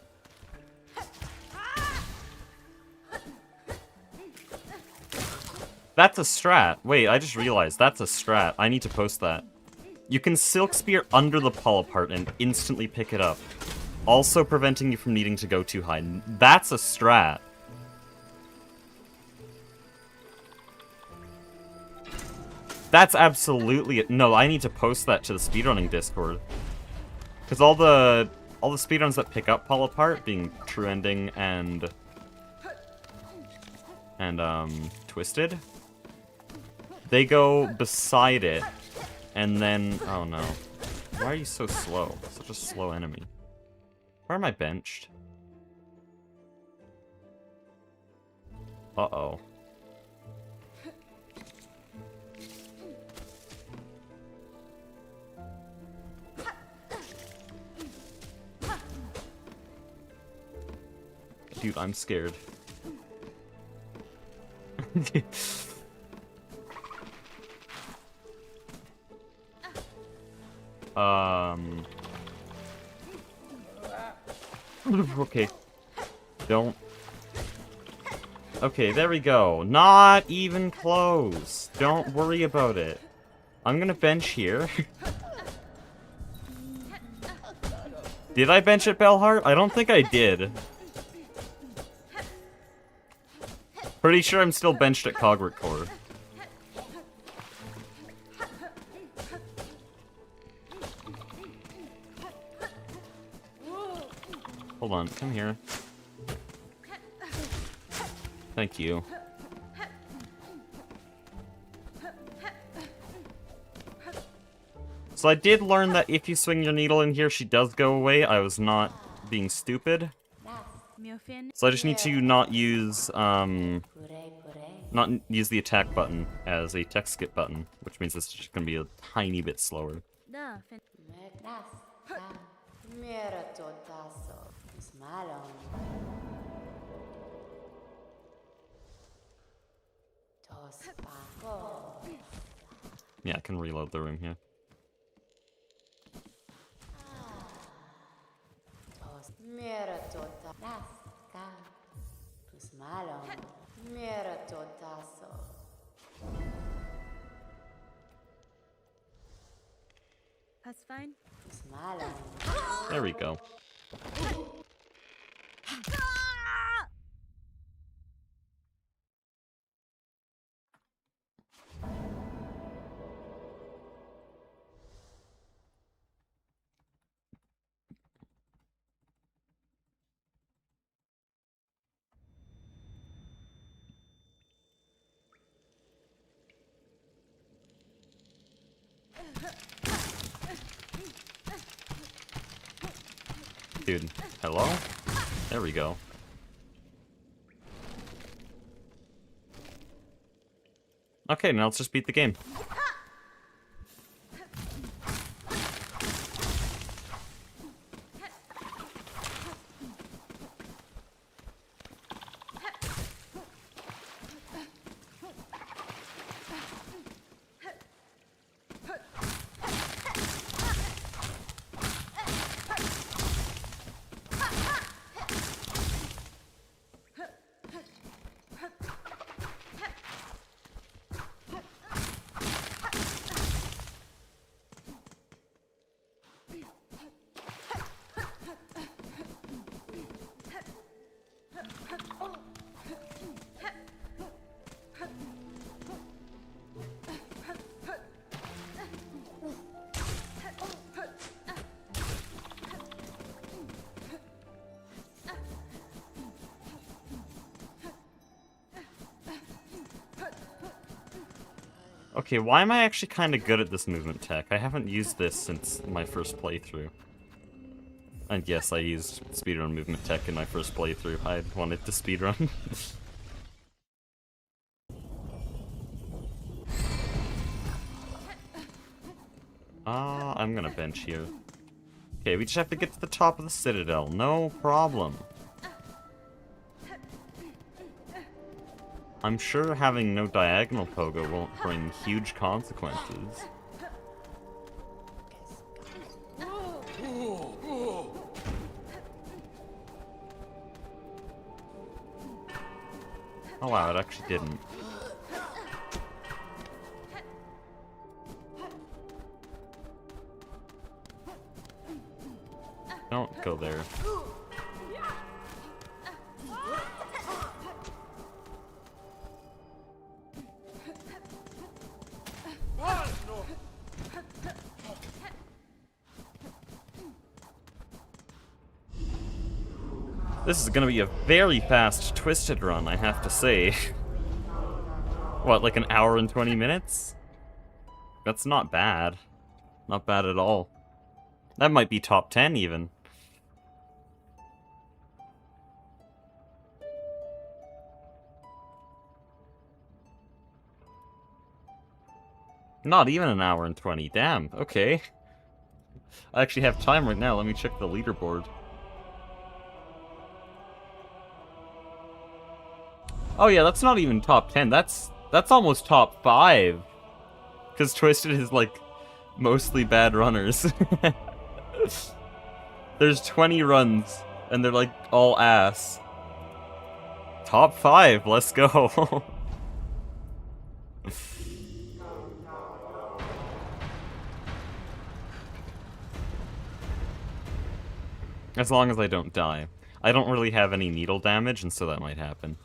[SPEAKER 1] That's a strat. Wait, I just realized that's a strat. I need to post that. You can Silk Spear under the polypart and instantly pick it up, also preventing you from needing to go too high. That's a strat. That's absolutely it. No, I need to post that to the speedrunning Discord. Because all the speedruns that pick up polypart, being True Ending and Twisted, they go beside it, and then... oh no. Why are you so slow? Such a slow enemy. Where am I benched? Uh-oh. Dude, I'm scared. Okay. Don't. Okay, there we go. Not even close. Don't worry about it. I'm gonna bench here. Did I bench at Bellheart? I don't think I did. Pretty sure I'm still benched at Cogwork Core. Hold on, come here. Thank you. So I did learn that if you swing your needle in here, she does go away. I was not being stupid. So I just need to not use the attack button as a tech skip button, which means it's just gonna be a tiny bit slower. Yeah, I can reload the room here.
[SPEAKER 2] That's fine.
[SPEAKER 1] There we go. Dude, hello? There we go. Okay, now let's just beat the game. Okay, why am I actually kind of good at this movement tech? I haven't used this since my first playthrough. And yes, I used speedrun movement tech in my first playthrough. I wanted to speedrun. I'm gonna bench here. Okay, we just have to get to the top of the Citadel. No problem. I'm sure having no diagonal pogo won't bring huge consequences. Oh wow, it actually didn't. Don't go there. This is gonna be a very fast twisted run, I have to say. What, like an hour and 20 minutes? That's not bad. Not bad at all. That might be top 10 even. Not even an hour and 20, damn, okay. I actually have time right now, let me check the leaderboard. Oh yeah, that's not even top 10, that's almost top 5. Because Twisted is like mostly bad runners. There's 20 runs, and they're like all ass. Top 5, let's go. As long as I don't die. I don't really have any needle damage, and so that might happen.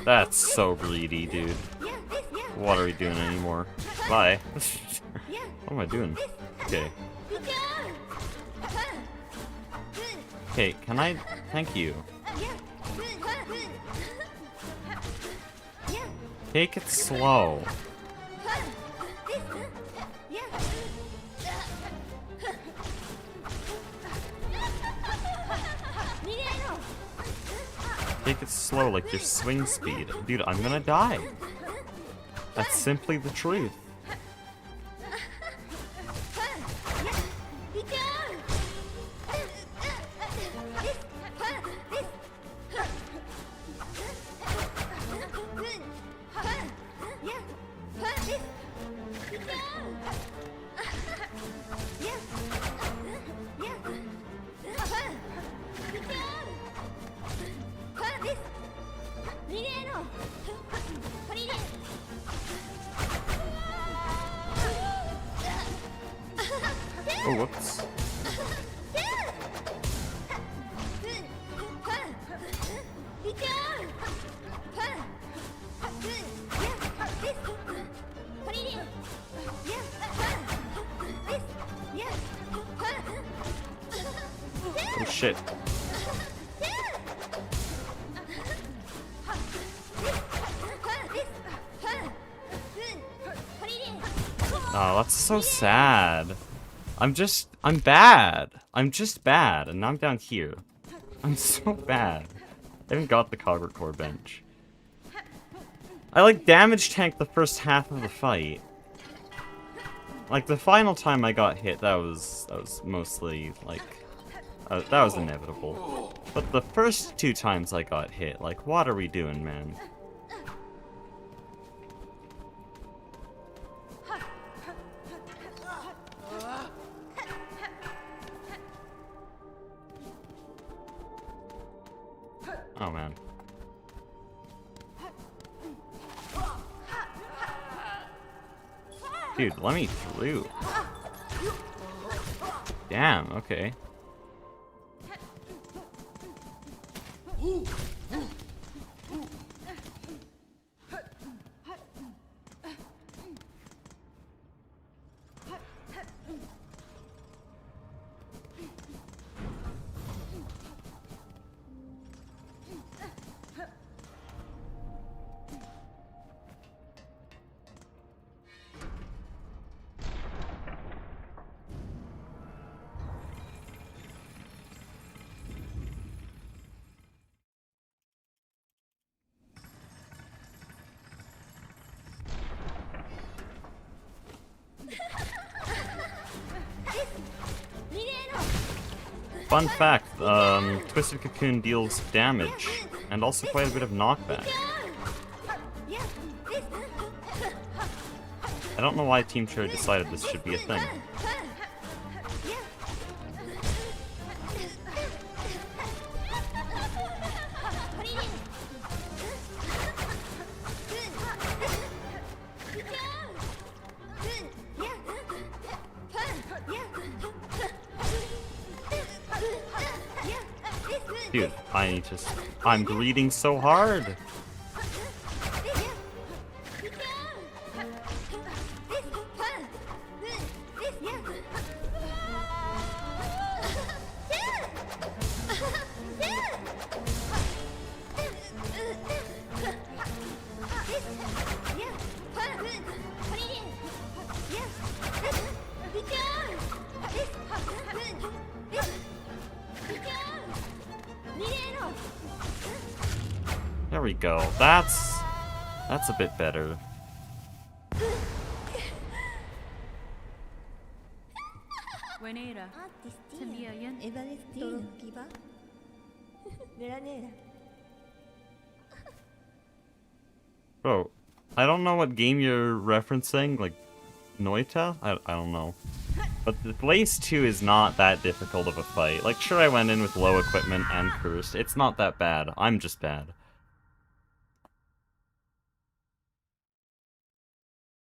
[SPEAKER 1] That's so greedy, dude. What are we doing anymore? Bye. What am I doing? Okay. Okay, can I... Thank you. Take it slow. Take it slow, like your swing speed. Dude, I'm gonna die. That's simply the truth. Oh, whoops. Oh, shit. Oh, that's so sad. I'm bad. I'm just bad, and now I'm down here. I'm so bad. I haven't got the Cogger Core bench. I, like, damage tanked the first half of the fight. Like, the final time I got hit, that was mostly, like, that was inevitable. But the first 2 times I got hit, like, what are we doing, man? Oh, man. Dude, let me through. Damn, okay. Fun fact, Twisted Cocoon deals damage, and also quite a bit of knockback. I don't know why Team Cherry decided this should be a thing. Dude, I'm bleeding so hard. There we go. That's a bit better. Bro, I don't know what game you're referencing, like, Noita? I don't know. But the Blaze 2 is not that difficult of a fight. Like, sure, I went in with low equipment and cursed. It's not that bad. I'm just bad.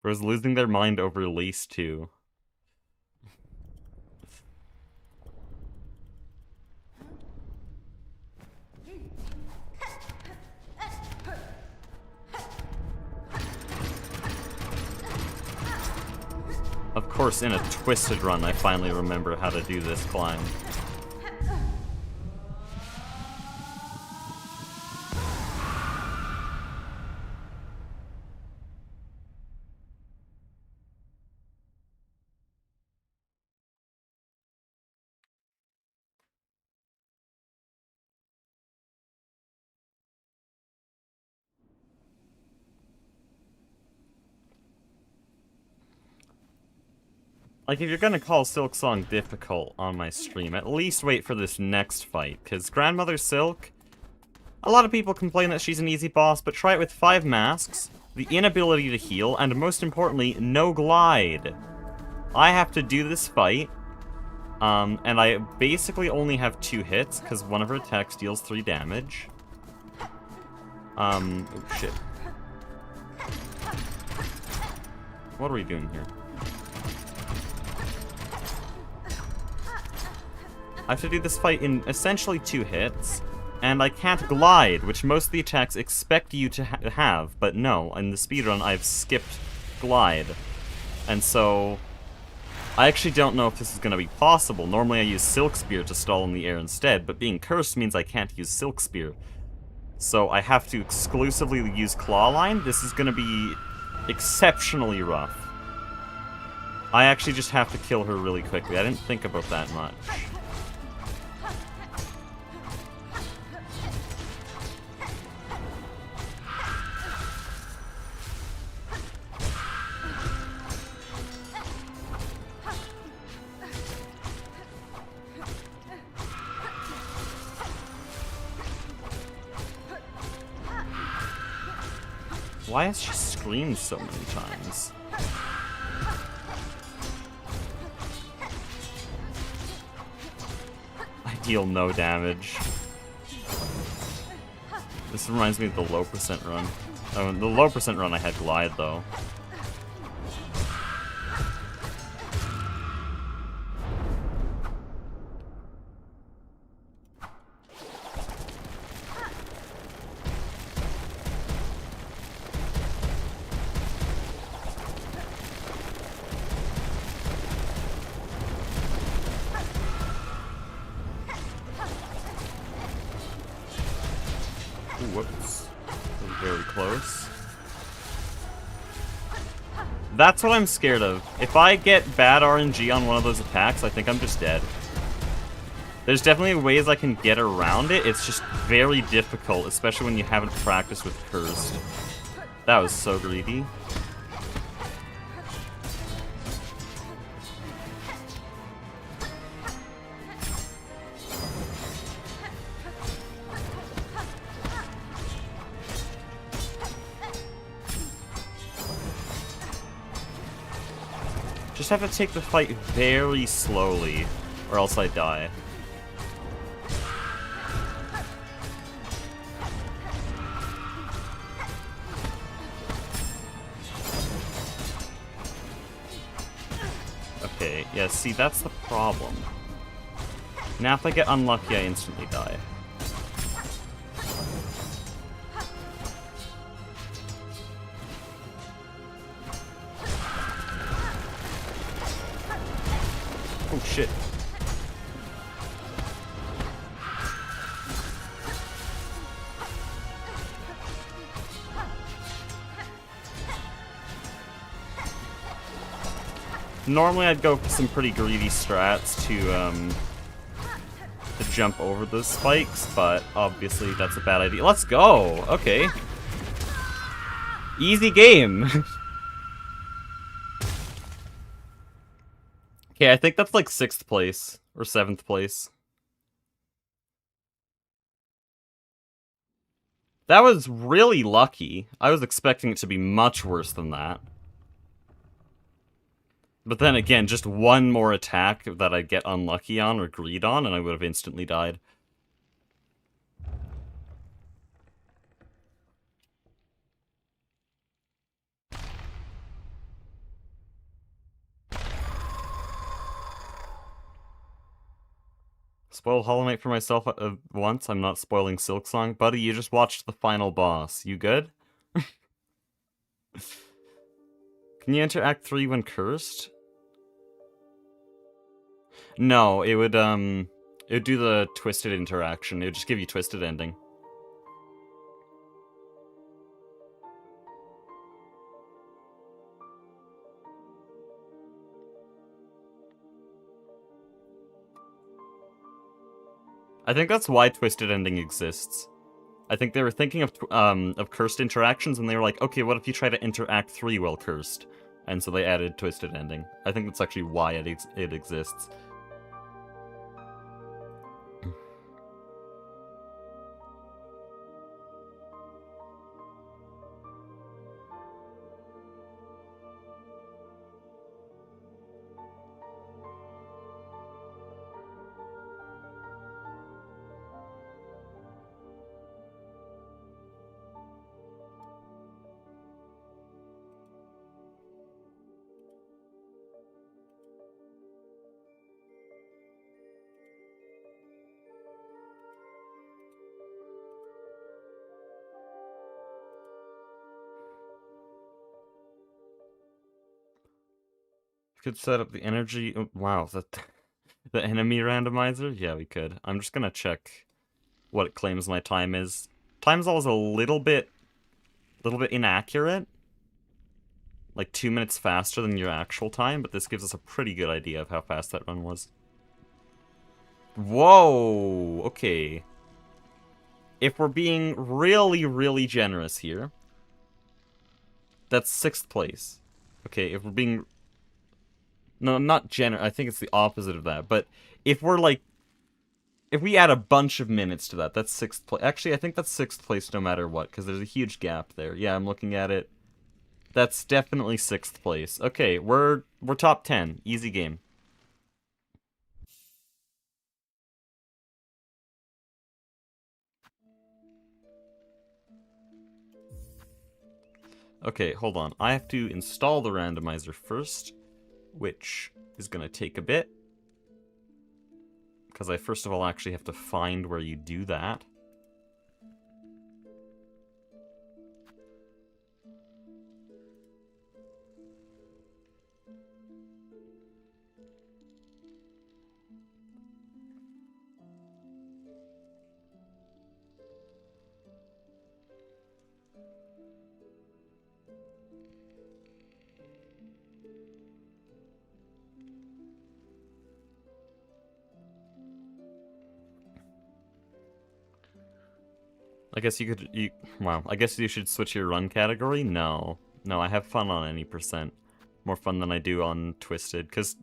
[SPEAKER 1] Bro's losing their mind over Lace 2. Of course, in a twisted run, I finally remember how to do this climb. Like, if you're gonna call Silksong difficult on my stream, at least wait for this next fight, because Grandmother Silk, a lot of people complain that she's an easy boss, but try it with 5 masks, the inability to heal, and most importantly, no glide. I have to do this fight, and I basically only have 2 hits, because one of her attacks deals 3 damage. Oh shit. What are we doing here? I have to do this fight in essentially 2 hits, and I can't glide, which most of the attacks expect you to have, but no, in the speedrun I've skipped glide. And so, I actually don't know if this is going to be possible. Normally I use Silk Spear to stall in the air instead, but being cursed means I can't use Silk Spear. So I have to exclusively use Claw Line. This is going to be exceptionally rough. I actually just have to kill her really quickly. I didn't think about that much. Why has she screamed so many times? I deal no damage. This reminds me of the low percent run. Oh, the low percent run I had glide though. Whoops. Very close. That's what I'm scared of. If I get bad RNG on one of those attacks, I think I'm just dead. There's definitely ways I can get around it, it's just very difficult, especially when you haven't practiced with Cursed. That was so greedy. Just have to take the fight very slowly, or else I die. Okay, yeah, see, that's the problem. Now if I get unlucky, I instantly die. Oh shit. Normally I'd go for some pretty greedy strats to jump over those spikes, but obviously that's a bad idea. Let's go! Okay. Easy game! Okay, I think that's like 6th place, or 7th place. That was really lucky. I was expecting it to be much worse than that. But then again, just one more attack that I'd get unlucky on or greed on, and I would have instantly died. Spoil Hollow Knight for myself once. I'm not spoiling Silksong. Buddy, you just watched the final boss. You good? Can you enter Act 3 when cursed? No, it would do the twisted interaction. It would just give you twisted ending. I think that's why twisted ending exists. I think they were thinking of cursed interactions, and they were like, okay, what if you try to enter Act 3 while cursed? And so they added twisted ending. I think that's actually why it exists. Could set up the energy. Oh, wow, is that the enemy randomizer? Yeah, we could. I'm just gonna check what it claims my time is. Time's always a little bit inaccurate. Like 2 minutes faster than your actual time, but this gives us a pretty good idea of how fast that run was. Whoa! Okay. If we're being really, really generous here, that's 6th place. Okay, if we're being... No, not generous. I think it's the opposite of that. But if we're like... If we add a bunch of minutes to that, that's 6th place. Actually, I think that's 6th place no matter what, because there's a huge gap there. Yeah, I'm looking at it. That's definitely 6th place. Okay, we're top 10. Easy game. Okay, hold on. I have to install the randomizer first, which is going to take a bit. Because I first of all actually have to find where you do that. I guess you could, wow, I guess you should switch your run category? No. No, I have fun on any percent. More fun than I do on Twisted, because,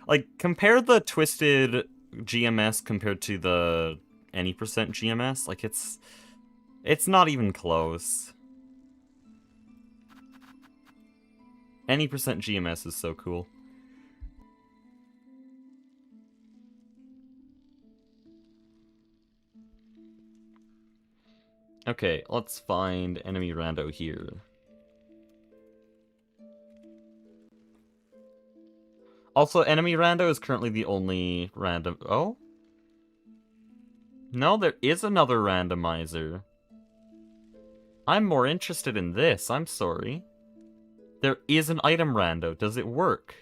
[SPEAKER 1] like, compare the Twisted GMS compared to the any percent GMS, like, it's not even close. Any percent GMS is so cool. Okay, let's find enemy rando here. Also, enemy rando is currently the only random... Oh? No, there is another randomizer. I'm more interested in this, I'm sorry. There is an item rando. Does it work?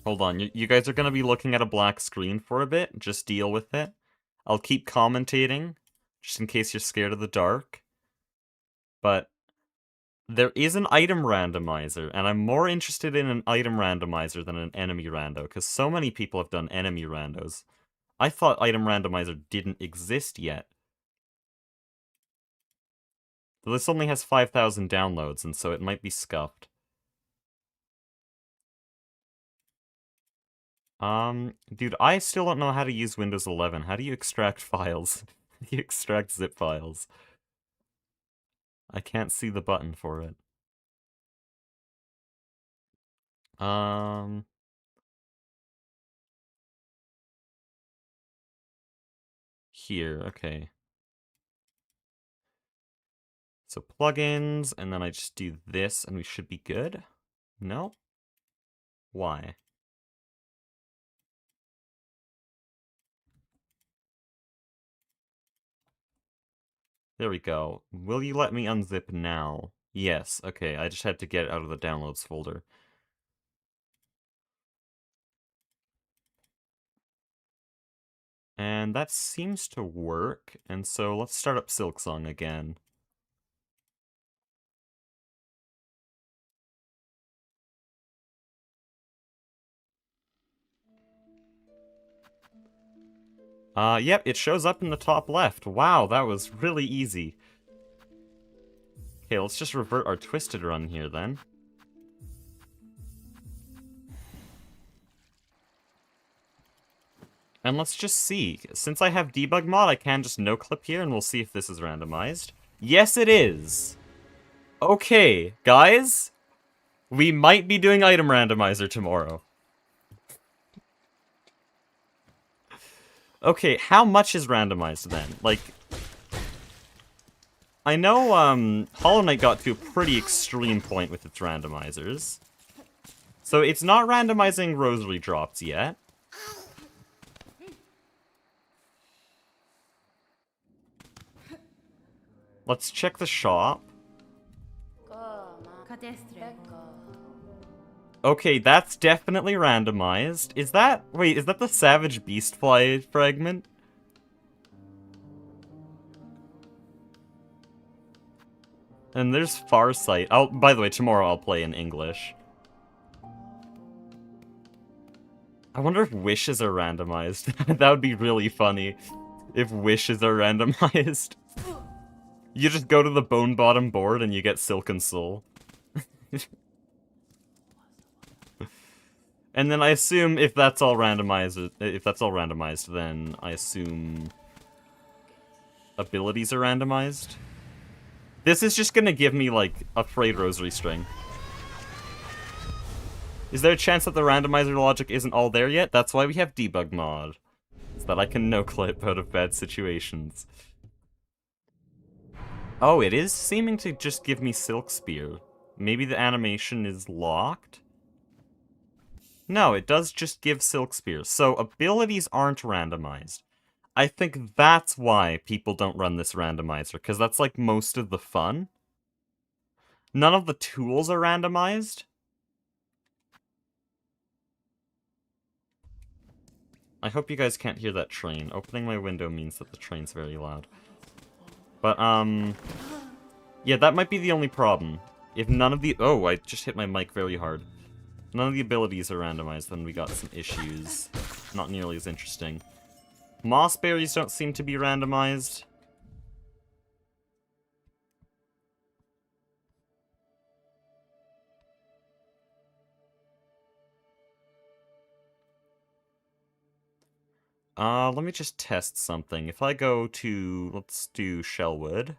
[SPEAKER 1] Hold on, you guys are gonna be looking at a black screen for a bit. Just deal with it. I'll keep commentating, just in case you're scared of the dark. But there is an item randomizer, and I'm more interested in an item randomizer than an enemy rando, because so many people have done enemy randos. I thought item randomizer didn't exist yet. This only has 5,000 downloads, and so it might be scuffed. Dude, I still don't know how to use Windows 11. How do you extract files? How do you extract zip files? I can't see the button for it. Here, okay. So plugins, and then I just do this, and we should be good? No? Why? There we go. Will you let me unzip now? Yes, okay, I just had to get it out of the downloads folder. And that seems to work, and so let's start up Silksong again. Yep, it shows up in the top left. Wow, that was really easy. Okay, let's just revert our twisted run here then. And let's just see. Since I have debug mod, I can just no-clip here, and we'll see if this is randomized. Yes, it is! Okay, guys. We might be doing item randomizer tomorrow. Okay, how much is randomized then? Like, I know, Hollow Knight got to a pretty extreme point with its randomizers. So it's not randomizing rosary drops yet. Let's check the shop. Okay, that's definitely randomized. Is that... Wait, is that the Savage Beastfly fragment? And there's Farsight. Oh, by the way, tomorrow I'll play in English. I wonder if wishes are randomized. That would be really funny if wishes are randomized. You just go to the Bone Bottom board and you get Silken Soul. And then I assume if that's all randomized, then I assume abilities are randomized. This is just gonna give me, like, a Frayed Rosary string. Is there a chance that the randomizer logic isn't all there yet? That's why we have debug mod. So that I can no-clip out of bad situations. Oh, it is seeming to just give me Silk Spear. Maybe the animation is locked? No, it does just give Silk Spear. So abilities aren't randomized. I think that's why people don't run this randomizer, because that's like most of the fun. None of the tools are randomized. I hope you guys can't hear that train. Opening my window means that the train's very loud. But, yeah, that might be the only problem. If none of the... Oh, I just hit my mic very hard. None of the abilities are randomized, then we got some issues. Not nearly as interesting. Moss berries don't seem to be randomized. Let me just test something. If I go to... Let's do Shellwood.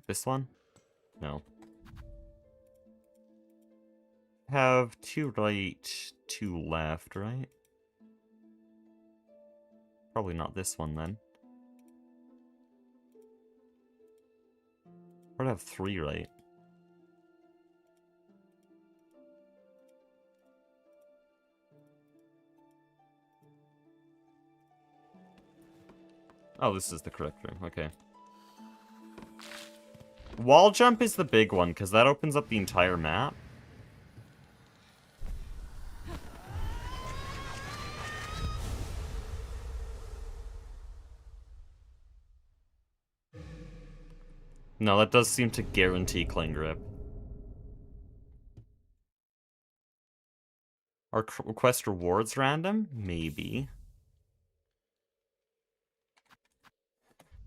[SPEAKER 1] This one? No. Have 2 right, 2 left, right? Probably not this one, then. Or have 3 right. Oh, this is the correct room, okay. Wall jump is the big one, because that opens up the entire map. No, that does seem to guarantee cling grip. Are quest rewards random? Maybe.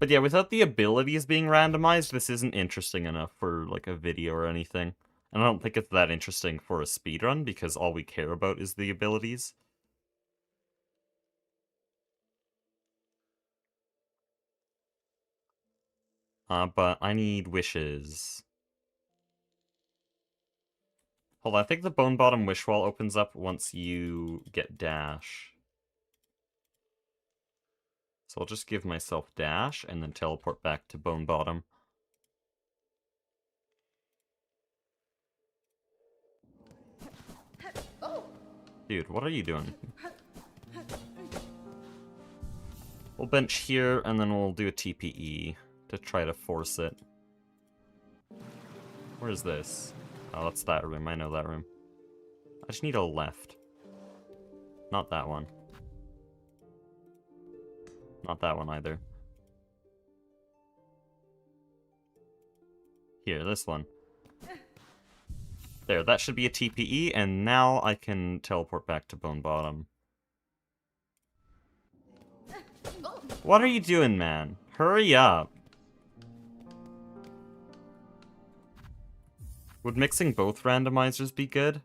[SPEAKER 1] But yeah, without the abilities being randomized, this isn't interesting enough for, like, a video or anything. And I don't think it's that interesting for a speedrun, because all we care about is the abilities. But I need wishes. Hold on, I think the Bone Bottom wish wall opens up once you get dash. So I'll just give myself dash and then teleport back to Bone Bottom. Dude, what are you doing? We'll bench here and then we'll do a TPE to try to force it. Where is this? Oh, that's that room. I know that room. I just need a left. Not that one. Not that one either. Here, this one. There, that should be a TPE, and now I can teleport back to Bone Bottom. What are you doing, man? Hurry up. Would mixing both randomizers be good?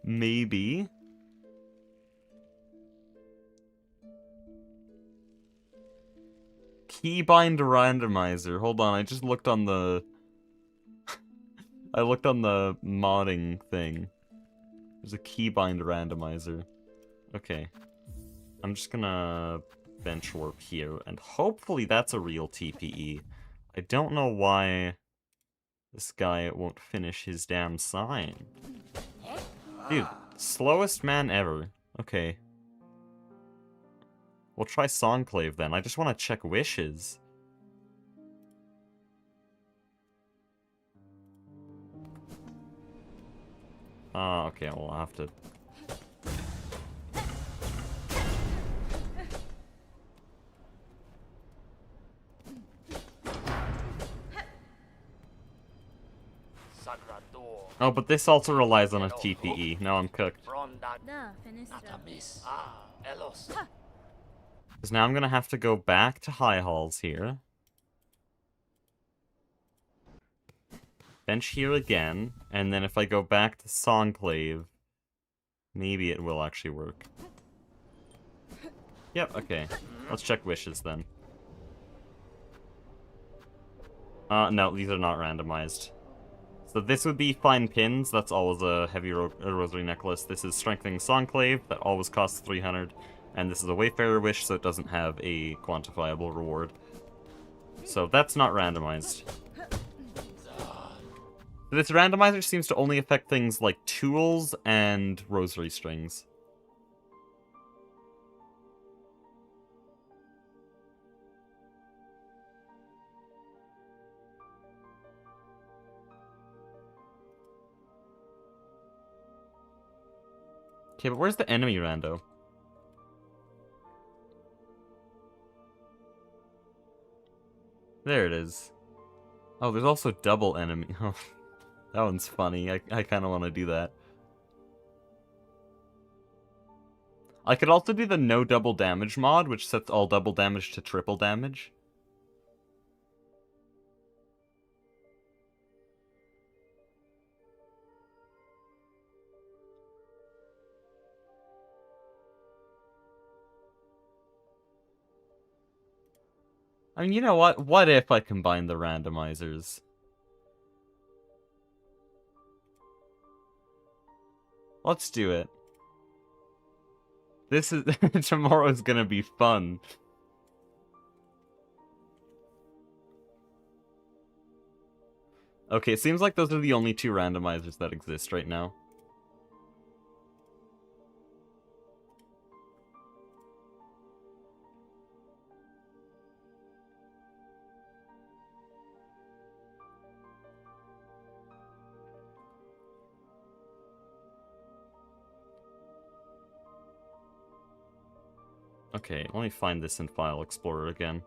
[SPEAKER 1] Maybe. Keybind randomizer. Hold on, I just looked on the... I looked on the modding thing. There's a keybind randomizer. Okay. I'm just gonna bench warp here, and hopefully that's a real TPE. I don't know why this guy won't finish his damn sign. Dude, slowest man ever. Okay. We'll try Songclave then. I just want to check wishes. Okay, we'll have to... Oh, but this also relies on a TPE. Now I'm cooked. Because now I'm gonna have to go back to High Halls here. Bench here again, and then if I go back to Songclave, maybe it will actually work. Yep, okay. Let's check wishes then. No, these are not randomized. So this would be Fine Pins, that's always a heavy rosary necklace. This is Strengthening Songclave, that always costs 300. And this is a Wayfarer Wish, so it doesn't have a quantifiable reward. So that's not randomized. This randomizer seems to only affect things like tools and rosary strings. Okay, but where's the enemy rando? There it is. Oh, there's also double enemy. Oh, that one's funny. I kind of want to do that. I could also do the no double damage mod, which sets all double damage to triple damage. I mean, you know what? What if I combine the randomizers? Let's do it. This is... Tomorrow's gonna be fun. Okay, it seems like those are the only two randomizers that exist right now. Okay, let me find this in File Explorer again.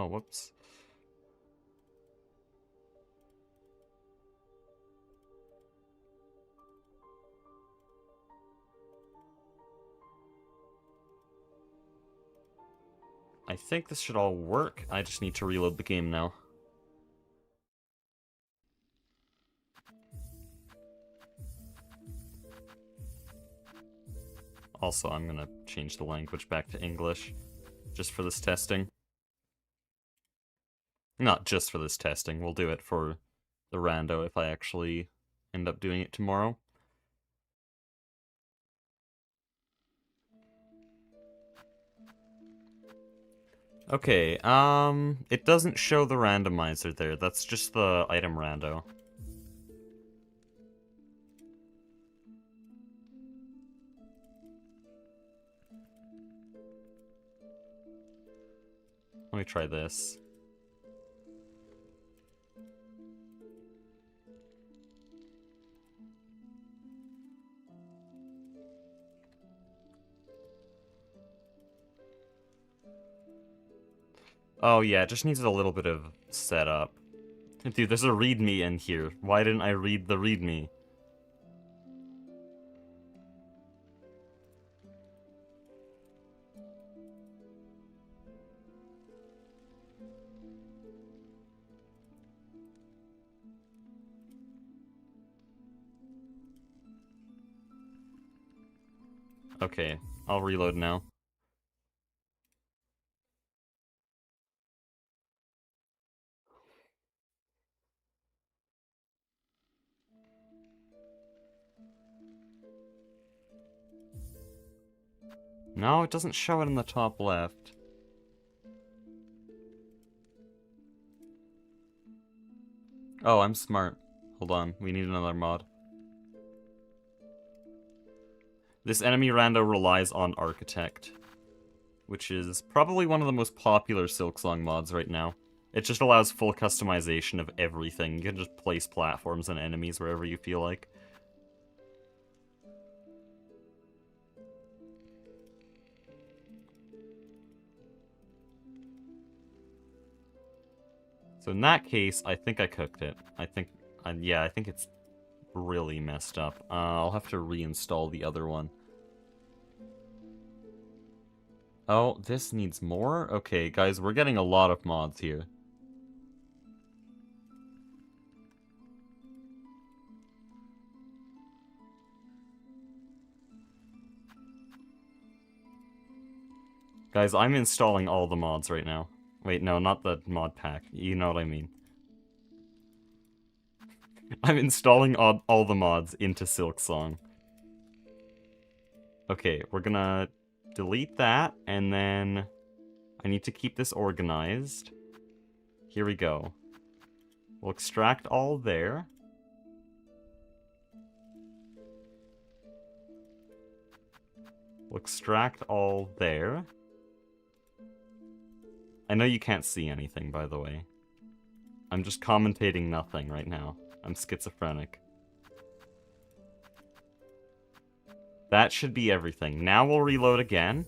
[SPEAKER 1] Oh, whoops. I think this should all work. I just need to reload the game now. Also, I'm gonna change the language back to English, just for this testing. Not just for this testing, we'll do it for the rando if I actually end up doing it tomorrow. Okay, it doesn't show the randomizer there, that's just the item rando. Let me try this. Oh yeah, it just needs a little bit of setup. Dude, there's a readme in here. Why didn't I read the readme? Okay, I'll reload now. No, it doesn't show it in the top left. Oh, I'm smart. Hold on, we need another mod. This enemy rando relies on Architect, which is probably one of the most popular Silksong mods right now. It just allows full customization of everything. You can just place platforms and enemies wherever you feel like. So in that case, I think I cooked it. Yeah, I think it's really messed up. I'll have to reinstall the other one. Oh, this needs more? Okay, guys, we're getting a lot of mods here. Guys, I'm installing all the mods right now. Wait, no, not the mod pack. You know what I mean. I'm installing all the mods into Silksong. Okay, we're gonna delete that, and then I need to keep this organized. Here we go. We'll extract all there. We'll extract all there. I know you can't see anything, by the way. I'm just commentating nothing right now. I'm schizophrenic. That should be everything. Now we'll reload again.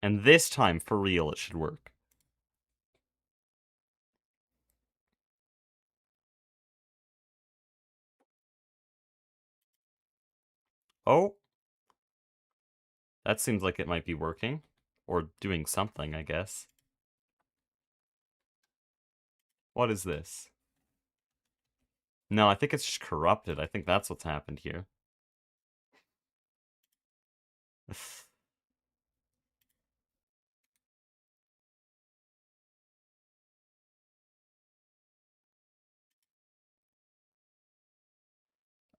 [SPEAKER 1] And this time, for real, it should work. Oh. That seems like it might be working. Or doing something, I guess. What is this? No, I think it's just corrupted. I think that's what's happened here.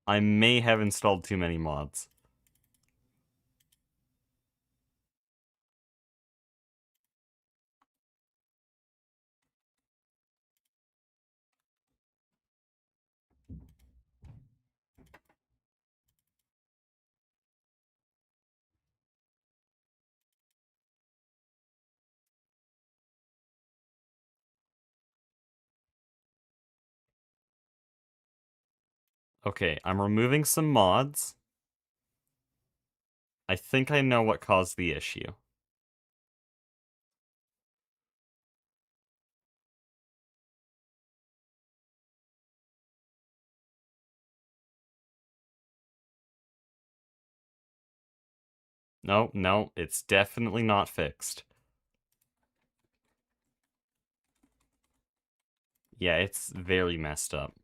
[SPEAKER 1] I may have installed too many mods. Okay, I'm removing some mods. I think I know what caused the issue. No, no, it's definitely not fixed. Yeah, it's very messed up.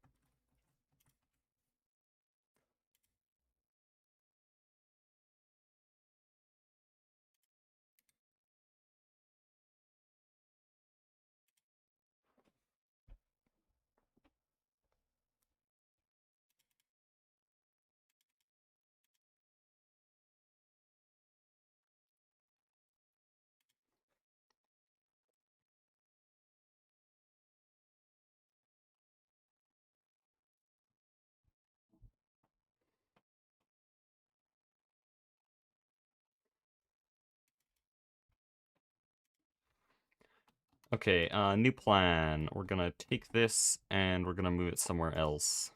[SPEAKER 1] Okay, new plan. We're gonna take this and we're gonna move it somewhere else.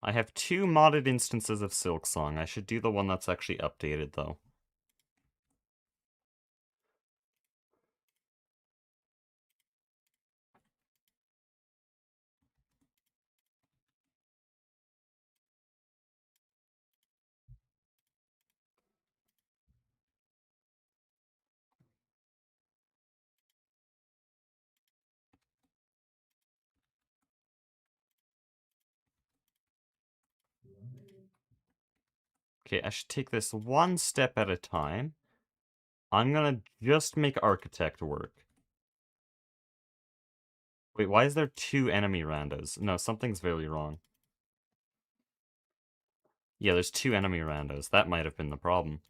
[SPEAKER 1] I have 2 modded instances of Silksong. I should do the one that's actually updated, though. Okay, I should take this one step at a time. I'm gonna just make Architect work. Wait, why is there 2 enemy randos? No, something's very wrong. Yeah, there's 2 enemy randos. That might have been the problem.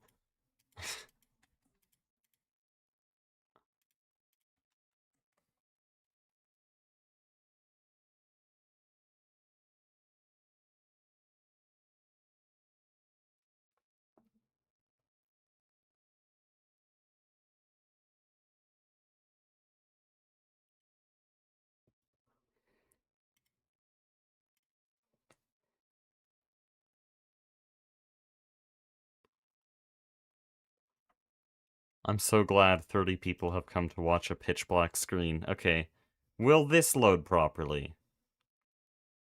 [SPEAKER 1] I'm so glad 30 people have come to watch a pitch black screen. Okay, will this load properly?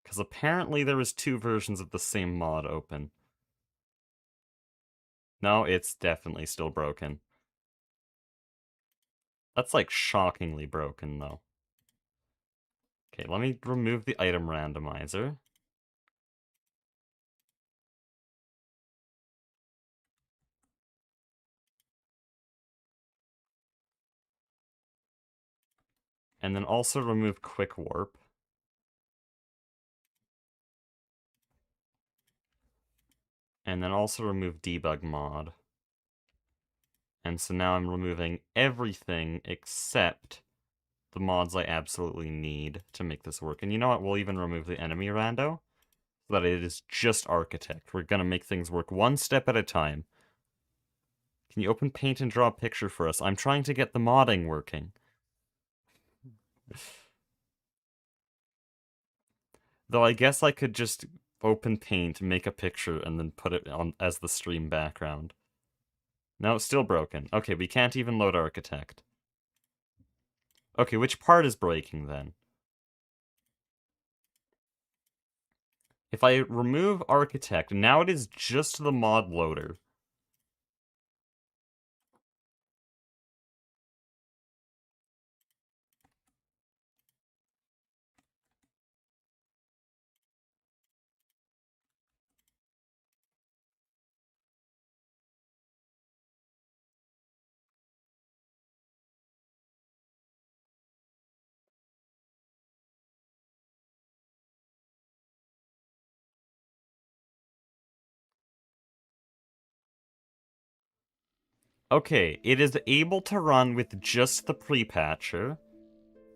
[SPEAKER 1] Because apparently there was 2 versions of the same mod open. No, it's definitely still broken. That's like shockingly broken though. Okay, let me remove the item randomizer. And then also remove quick warp. And then also remove debug mod. And so now I'm removing everything except the mods I absolutely need to make this work. And you know what? We'll even remove the enemy rando so that it is just Architect. We're gonna make things work one step at a time. Can you open Paint and draw a picture for us? I'm trying to get the modding working. Though I guess I could just open Paint, make a picture, and then put it on as the stream background. No, it's still broken. Okay, we can't even load Architect. Okay, which part is breaking then? If I remove Architect, now it is just the mod loader. Okay, it is able to run with just the pre-patcher,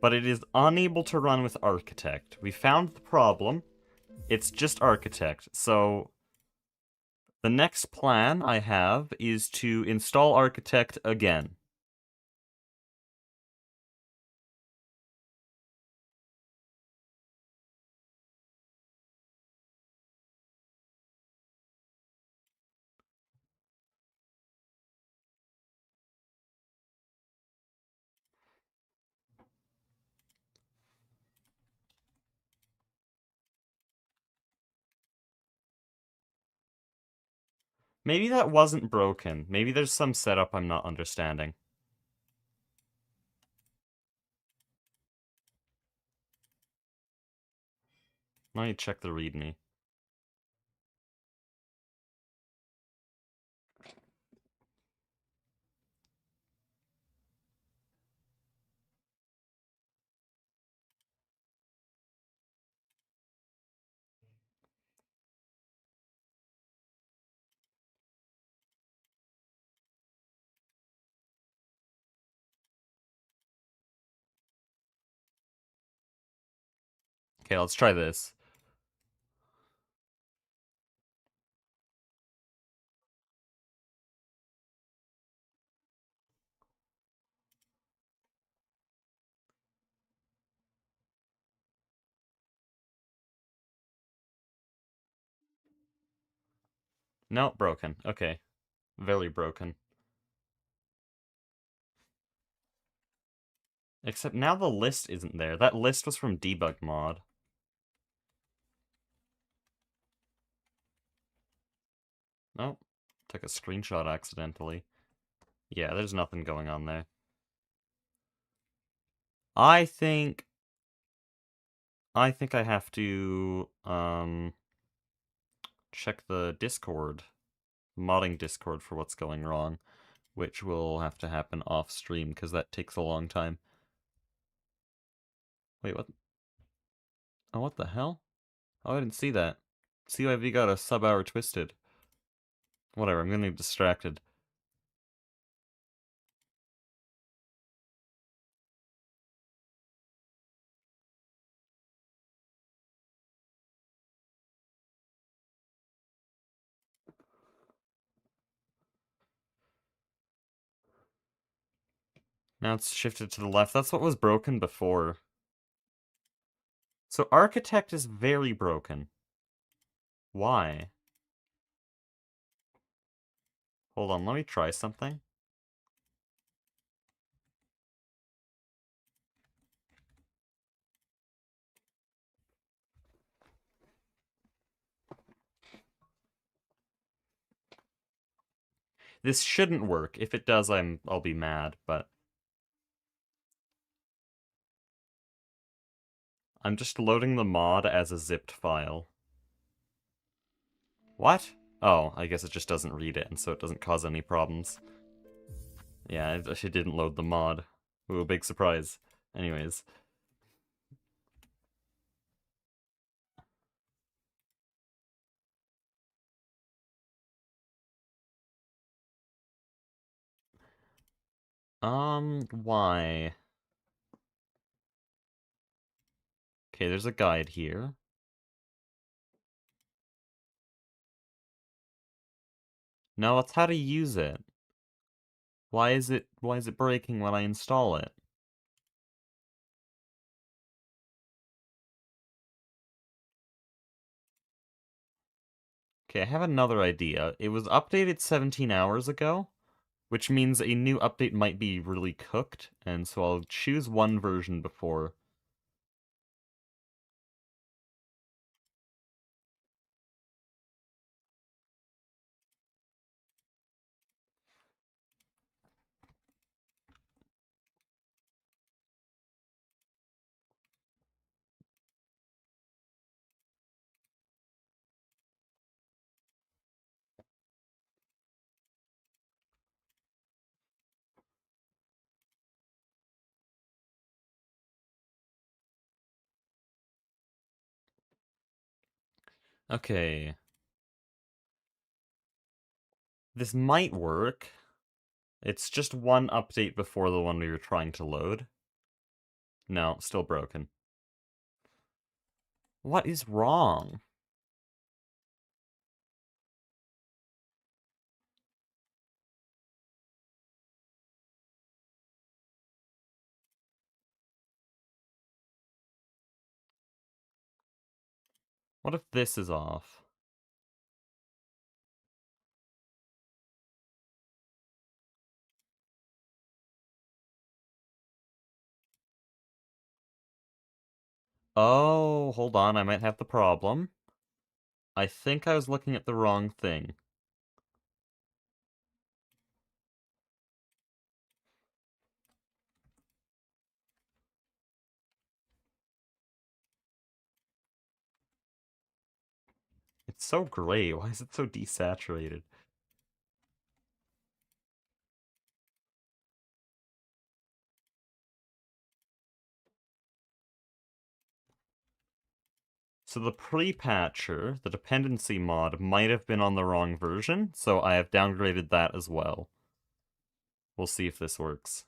[SPEAKER 1] but it is unable to run with Architect. We found the problem. It's just Architect, so the next plan I have is to install Architect again. Maybe that wasn't broken. Maybe there's some setup I'm not understanding. Let me check the readme. Okay, let's try this. No, broken. Okay. Very broken. Except now the list isn't there. That list was from debug mod. Nope. Took a screenshot accidentally. Yeah, there's nothing going on there. I think I have to check the Discord, modding Discord for what's going wrong, which will have to happen off stream because that takes a long time. Wait, what? Oh, what the hell? Oh, I didn't see that. CYV got a sub-hour twisted. Whatever, I'm gonna be distracted. Now it's shifted to the left. That's what was broken before. So Architect is very broken. Why? Hold on, let me try something. This shouldn't work. If it does, I'll be mad, but I'm just loading the mod as a zipped file. What? Oh, I guess it just doesn't read it, and so it doesn't cause any problems. Yeah, it actually didn't load the mod. Ooh, big surprise. Anyways. Why? Okay, there's a guide here. No, that's how to use it. Why is it breaking when I install it? Okay, I have another idea. It was updated 17 hours ago, which means a new update might be really cooked, and so I'll choose one version before. Okay. This might work. It's just one update before the one we were trying to load. No, still broken. What is wrong? What if this is off? Oh, hold on, I might have the problem. I think I was looking at the wrong thing. It's so gray. Why is it so desaturated? So the pre-patcher, the dependency mod, might have been on the wrong version, so I have downgraded that as well. We'll see if this works.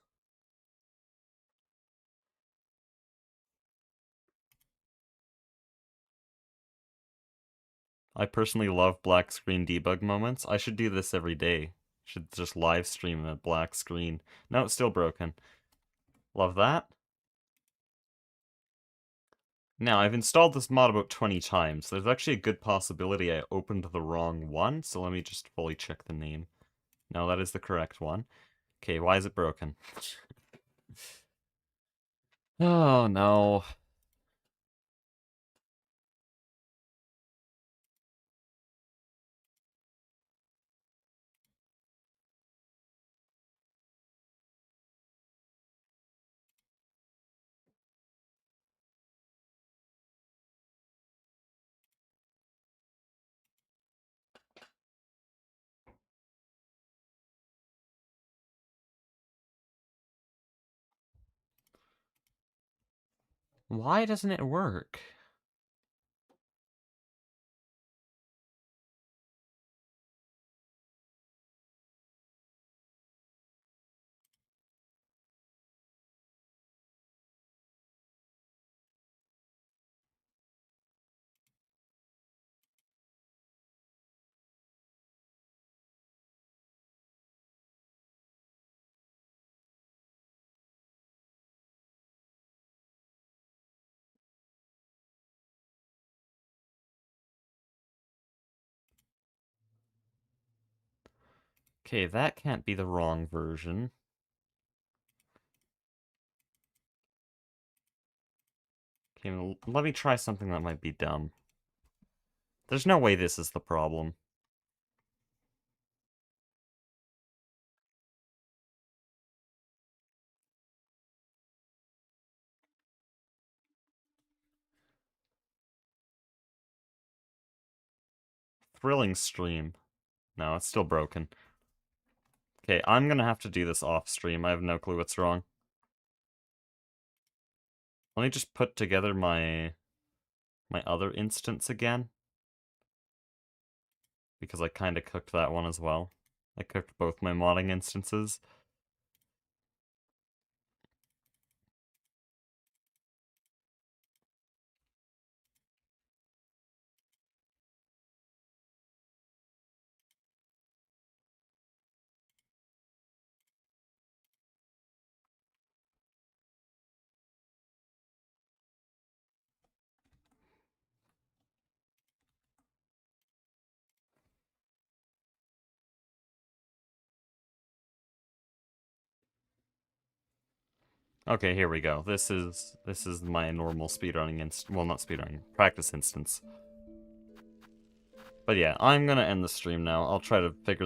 [SPEAKER 1] I personally love black screen debug moments. I should do this every day. Should just live stream a black screen. No, it's still broken. Love that. Now, I've installed this mod about 20 times. There's actually a good possibility I opened the wrong one, so let me just fully check the name. No, that is the correct one. Okay, why is it broken? Oh, no. Why doesn't it work? Okay, that can't be the wrong version. Okay, let me try something that might be dumb. There's no way this is the problem. Thrilling stream. No, it's still broken. Okay, I'm gonna have to do this off stream. I have no clue what's wrong. Let me just put together my other instance again. Because I kinda cooked that one as well. I cooked both my modding instances. Okay, here we go. This is my normal speedrunning well, not speedrunning, practice instance. But yeah, I'm gonna end the stream now. I'll try to figure that